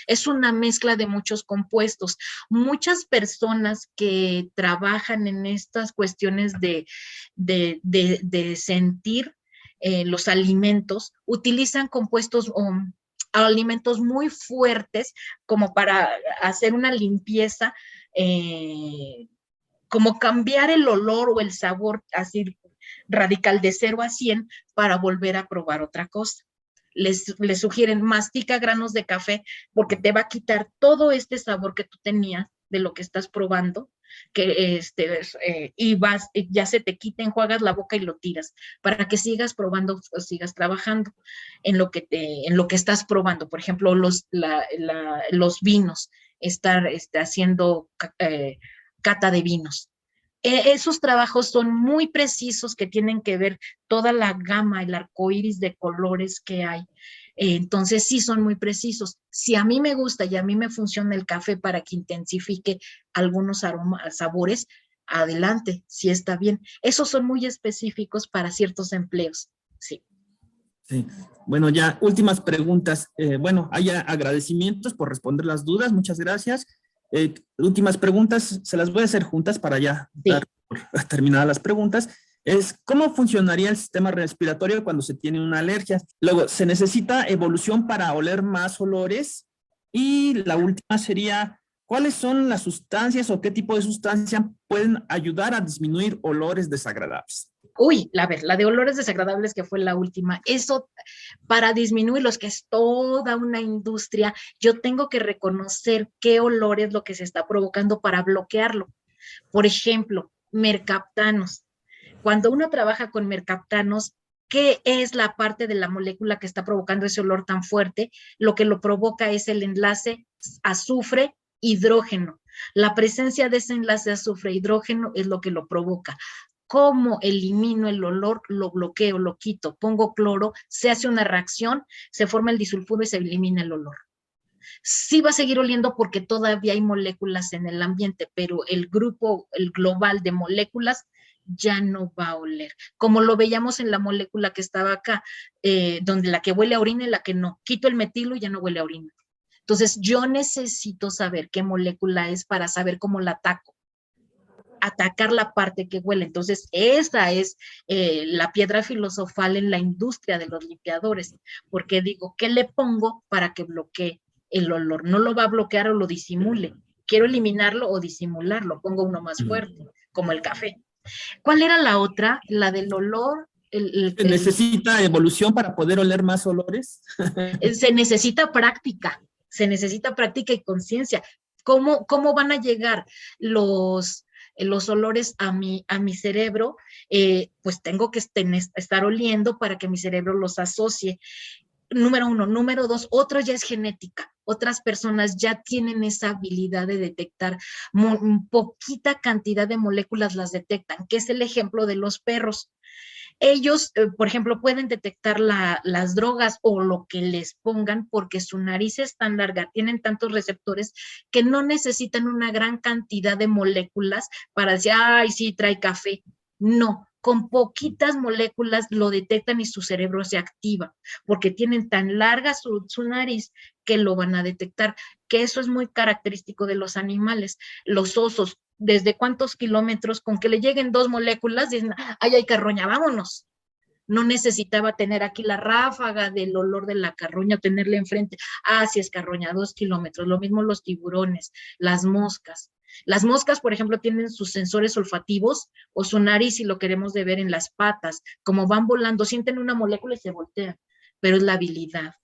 es una mezcla de muchos compuestos. Muchas personas que trabajan en estas cuestiones de sentir los alimentos utilizan compuestos alimentos muy fuertes como para hacer una limpieza, como cambiar el olor o el sabor así radical de 0 a 100 para volver a probar otra cosa. Les sugieren, mastica granos de café porque te va a quitar todo este sabor que tú tenías de lo que estás probando, y ya se te quita, enjuagas la boca y lo tiras, para que sigas probando o sigas trabajando en lo que estás probando. Por ejemplo, los vinos, estar haciendo cata de vinos. Esos trabajos son muy precisos, que tienen que ver toda la gama, el arco iris de colores que hay. Entonces sí son muy precisos. Si a mí me gusta y a mí me funciona el café para que intensifique algunos aromas, sabores, adelante, sí está bien. Esos son muy específicos para ciertos empleos. Sí. Sí. Bueno, ya últimas preguntas. Bueno, hay agradecimientos por responder las dudas. Muchas gracias. Últimas preguntas, se las voy a hacer juntas para ya dar por terminadas las preguntas. ¿Cómo funcionaría el sistema respiratorio cuando se tiene una alergia? Luego, ¿se necesita evolución para oler más olores? Y la última sería, ¿cuáles son las sustancias o qué tipo de sustancias pueden ayudar a disminuir olores desagradables? Uy, la de olores desagradables, que fue la última, eso para disminuirlos, que es toda una industria, yo tengo que reconocer qué olor es lo que se está provocando para bloquearlo. Por ejemplo, mercaptanos. Cuando uno trabaja con mercaptanos, ¿qué es la parte de la molécula que está provocando ese olor tan fuerte? Lo que lo provoca es el enlace azufre-hidrógeno. La presencia de ese enlace azufre-hidrógeno es lo que lo provoca. ¿Cómo elimino el olor? Lo bloqueo, lo quito, pongo cloro, se hace una reacción, se forma el disulfuro y se elimina el olor. Sí va a seguir oliendo porque todavía hay moléculas en el ambiente, pero el grupo, el global de moléculas ya no va a oler. Como lo veíamos en la molécula que estaba acá, donde la que huele a orina y la que no. Quito el metilo y ya no huele a orina. Entonces, yo necesito saber qué molécula es para saber cómo la atacar la parte que huele. Entonces, esa es la piedra filosofal en la industria de los limpiadores, porque digo, ¿qué le pongo para que bloquee el olor? No lo va a bloquear o lo disimule. Quiero eliminarlo o disimularlo, pongo uno más fuerte, como el café. ¿Cuál era la otra? La del olor. ¿Necesita evolución para poder oler más olores? Se necesita práctica y conciencia. ¿Cómo van a llegar los olores a mi cerebro? Pues tengo que estar oliendo para que mi cerebro los asocie. Número uno. Número dos, otro ya es genética. Otras personas ya tienen esa habilidad de detectar poquita cantidad de moléculas, las detectan, que es el ejemplo de los perros. Ellos, por ejemplo, pueden detectar las drogas o lo que les pongan porque su nariz es tan larga, tienen tantos receptores que no necesitan una gran cantidad de moléculas para decir, ay, sí, trae café. No, con poquitas moléculas lo detectan y su cerebro se activa porque tienen tan larga su nariz que lo van a detectar, que eso es muy característico de los animales. Los osos, ¿desde cuántos kilómetros? Con que le lleguen 2 moléculas, dicen, ay, hay carroña, vámonos. No necesitaba tener aquí la ráfaga del olor de la carroña, tenerla enfrente. Ah, sí es carroña, 2 kilómetros. Lo mismo los tiburones, las moscas. Las moscas, por ejemplo, tienen sus sensores olfativos o su nariz, si lo queremos de ver en las patas. Como van volando, sienten una molécula y se voltean, pero es la habilidad.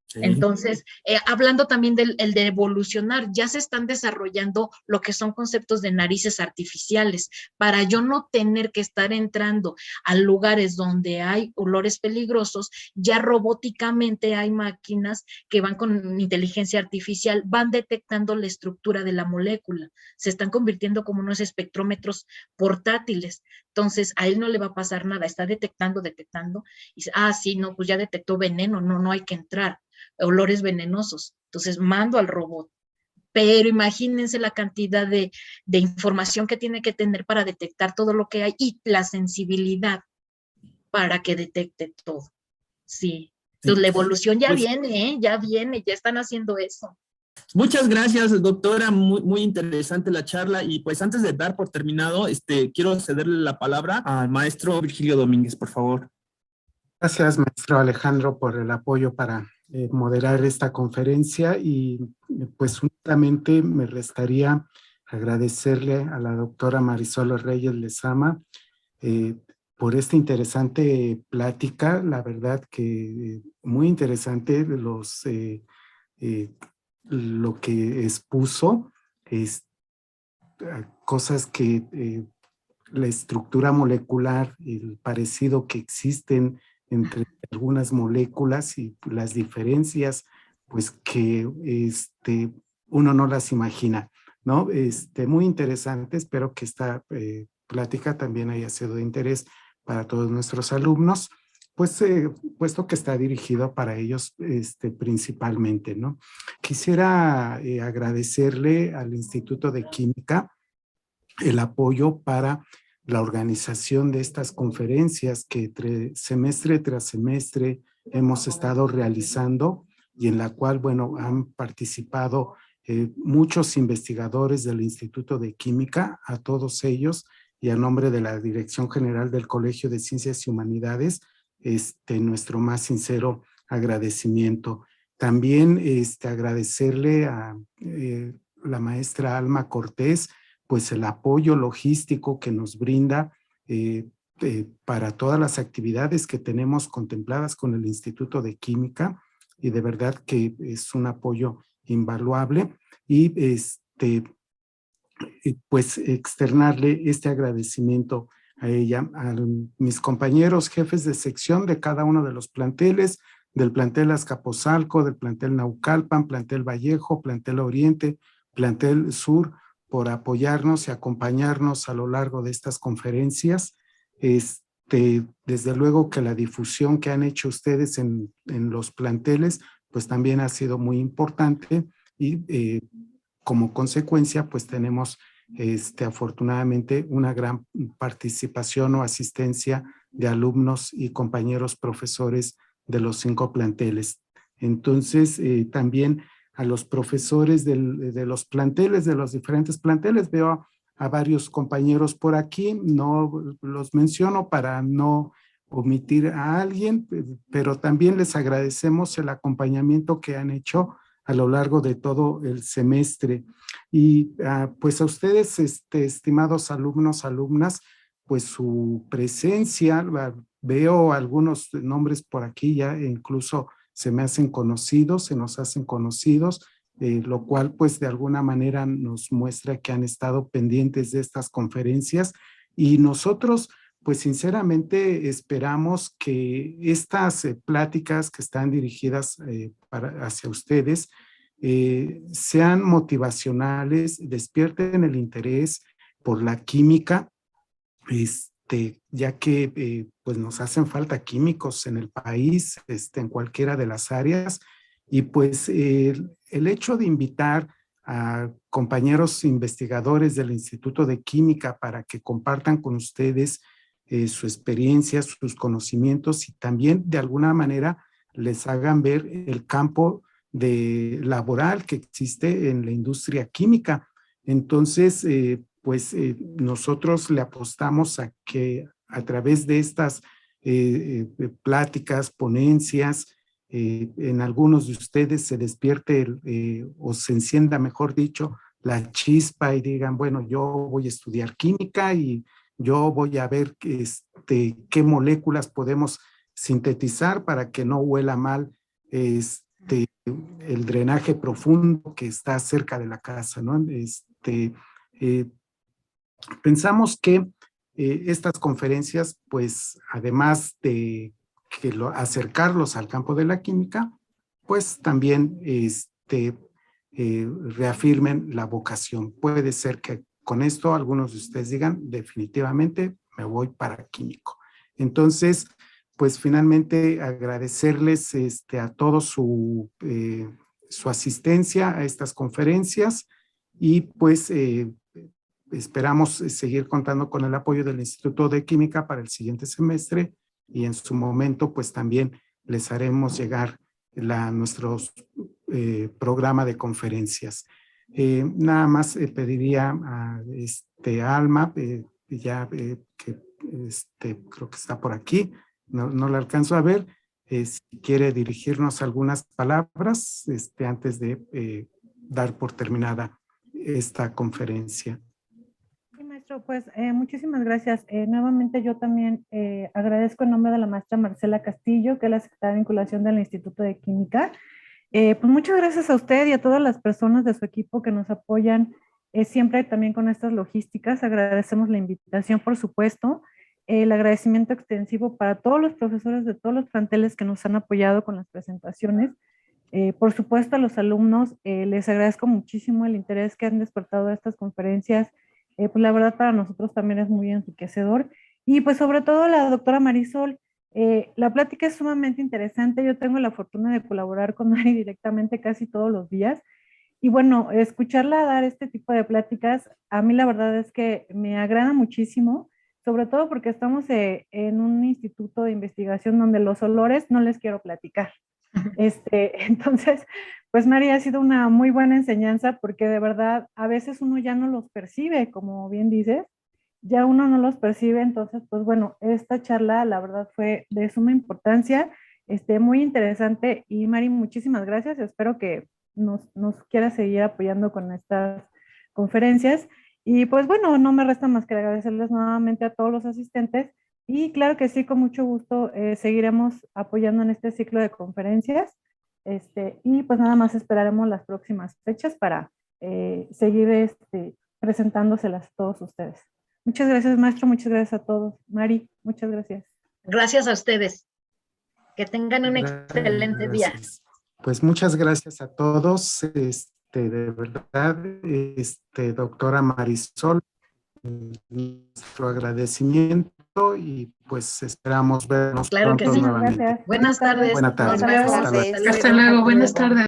Sí. Entonces, hablando también de evolucionar, ya se están desarrollando lo que son conceptos de narices artificiales, para yo no tener que estar entrando a lugares donde hay olores peligrosos. Ya robóticamente hay máquinas que van con inteligencia artificial, van detectando la estructura de la molécula, se están convirtiendo como unos espectrómetros portátiles. Entonces, a él no le va a pasar nada, está detectando, y dice, ah, sí, no, pues ya detectó veneno, no hay que entrar. Olores venenosos. Entonces mando al robot. Pero imagínense la cantidad de información que tiene que tener para detectar todo lo que hay y la sensibilidad para que detecte todo. Sí. Entonces la evolución ya viene, ya están haciendo eso. Muchas gracias, doctora. Muy interesante la charla. Y pues antes de dar por terminado, quiero cederle la palabra al maestro Virgilio Domínguez, por favor. Gracias, maestro Alejandro, por el apoyo para moderar esta conferencia, y pues únicamente me restaría agradecerle a la doctora Marisol Reyes Lezama por esta interesante plática. La verdad que muy interesante lo que expuso, cosas que la estructura molecular, el parecido que existen entre algunas moléculas y las diferencias, pues que uno no las imagina. ¿no? Muy interesante. Espero que esta plática también haya sido de interés para todos nuestros alumnos, pues puesto que está dirigido para ellos principalmente, ¿no? Quisiera agradecerle al Instituto de Química el apoyo para la organización de estas conferencias que semestre tras semestre hemos estado realizando y en la cual, bueno, han participado muchos investigadores del Instituto de Química, a todos ellos y a nombre de la Dirección General del Colegio de Ciencias y Humanidades, nuestro más sincero agradecimiento. También agradecerle a la maestra Alma Cortés, pues el apoyo logístico que nos brinda para todas las actividades que tenemos contempladas con el Instituto de Química, y de verdad que es un apoyo invaluable, y pues externarle este agradecimiento a ella, a mis compañeros jefes de sección de cada uno de los planteles, del plantel Azcapotzalco, del plantel Naucalpan, plantel Vallejo, plantel Oriente, plantel Sur, por apoyarnos y acompañarnos a lo largo de estas conferencias. Desde luego que la difusión que han hecho ustedes en los planteles, pues también ha sido muy importante, y como consecuencia, pues tenemos afortunadamente una gran participación o asistencia de alumnos y compañeros profesores de los 5 planteles. Entonces, también a los profesores de los planteles, de los diferentes planteles, veo a varios compañeros por aquí, no los menciono para no omitir a alguien, pero también les agradecemos el acompañamiento que han hecho a lo largo de todo el semestre. Y pues a ustedes, estimados alumnos, alumnas, pues su presencia, veo algunos nombres por aquí ya, incluso se me hacen conocidos, se nos hacen conocidos, lo cual pues de alguna manera nos muestra que han estado pendientes de estas conferencias, y nosotros pues sinceramente esperamos que estas pláticas que están dirigidas hacia ustedes sean motivacionales, despierten el interés por la química, ya que pues nos hacen falta químicos en el país, en cualquiera de las áreas, y pues el hecho de invitar a compañeros investigadores del Instituto de Química para que compartan con ustedes su experiencia, sus conocimientos, y también de alguna manera les hagan ver el campo laboral que existe en la industria química. Entonces, nosotros le apostamos a que a través de estas pláticas, ponencias, en algunos de ustedes se despierte o se encienda, mejor dicho, la chispa y digan, bueno, yo voy a estudiar química y yo voy a ver qué moléculas podemos sintetizar para que no huela mal el drenaje profundo que está cerca de la casa, ¿no? Pensamos que estas conferencias, pues además de acercarlos al campo de la química, pues también reafirmen la vocación. Puede ser que con esto algunos de ustedes digan, definitivamente me voy para químico. Entonces, pues finalmente agradecerles a todos su asistencia a estas conferencias, y pues esperamos seguir contando con el apoyo del Instituto de Química para el siguiente semestre, y en su momento pues también les haremos llegar nuestro programa de conferencias. Nada más pediría a Alma, ya que creo que está por aquí, no la alcanzo a ver, si quiere dirigirnos algunas palabras antes de dar por terminada esta conferencia. Sí, maestro, pues muchísimas gracias. Nuevamente yo también agradezco en nombre de la maestra Marcela Castillo, que es la secretaria de vinculación del Instituto de Química. Pues muchas gracias a usted y a todas las personas de su equipo que nos apoyan siempre también con estas logísticas. Agradecemos la invitación, por supuesto. El agradecimiento extensivo para todos los profesores de todos los planteles que nos han apoyado con las presentaciones. Por supuesto, a los alumnos les agradezco muchísimo el interés que han despertado a estas conferencias. Pues la verdad para nosotros también es muy enriquecedor. Y pues sobre todo la doctora Marisol, la plática es sumamente interesante. Yo tengo la fortuna de colaborar con Mari directamente casi todos los días. Y bueno, escucharla dar este tipo de pláticas, a mí la verdad es que me agrada muchísimo, sobre todo porque estamos en un instituto de investigación donde los olores no les quiero platicar. Entonces, pues María, ha sido una muy buena enseñanza porque de verdad a veces uno ya no los percibe, como bien dices, ya uno no los percibe, entonces pues bueno, esta charla la verdad fue de suma importancia, muy interesante y Mari, muchísimas gracias, espero que nos quieras seguir apoyando con estas conferencias y pues bueno, no me resta más que agradecerles nuevamente a todos los asistentes y claro que sí, con mucho gusto seguiremos apoyando en este ciclo de conferencias. Y pues nada más esperaremos las próximas fechas para seguir presentándoselas a todos ustedes. Muchas gracias, maestro. Muchas gracias a todos. Mari, muchas gracias. Gracias a ustedes. Que tengan un excelente día. Pues muchas gracias a todos. De verdad, doctora Marisol, nuestro agradecimiento y pues esperamos vernos claro pronto que sí. nuevamente. Gracias. Buenas tardes. Buenas tardes. Nos vemos. Hasta luego. Hasta luego, buenas tardes.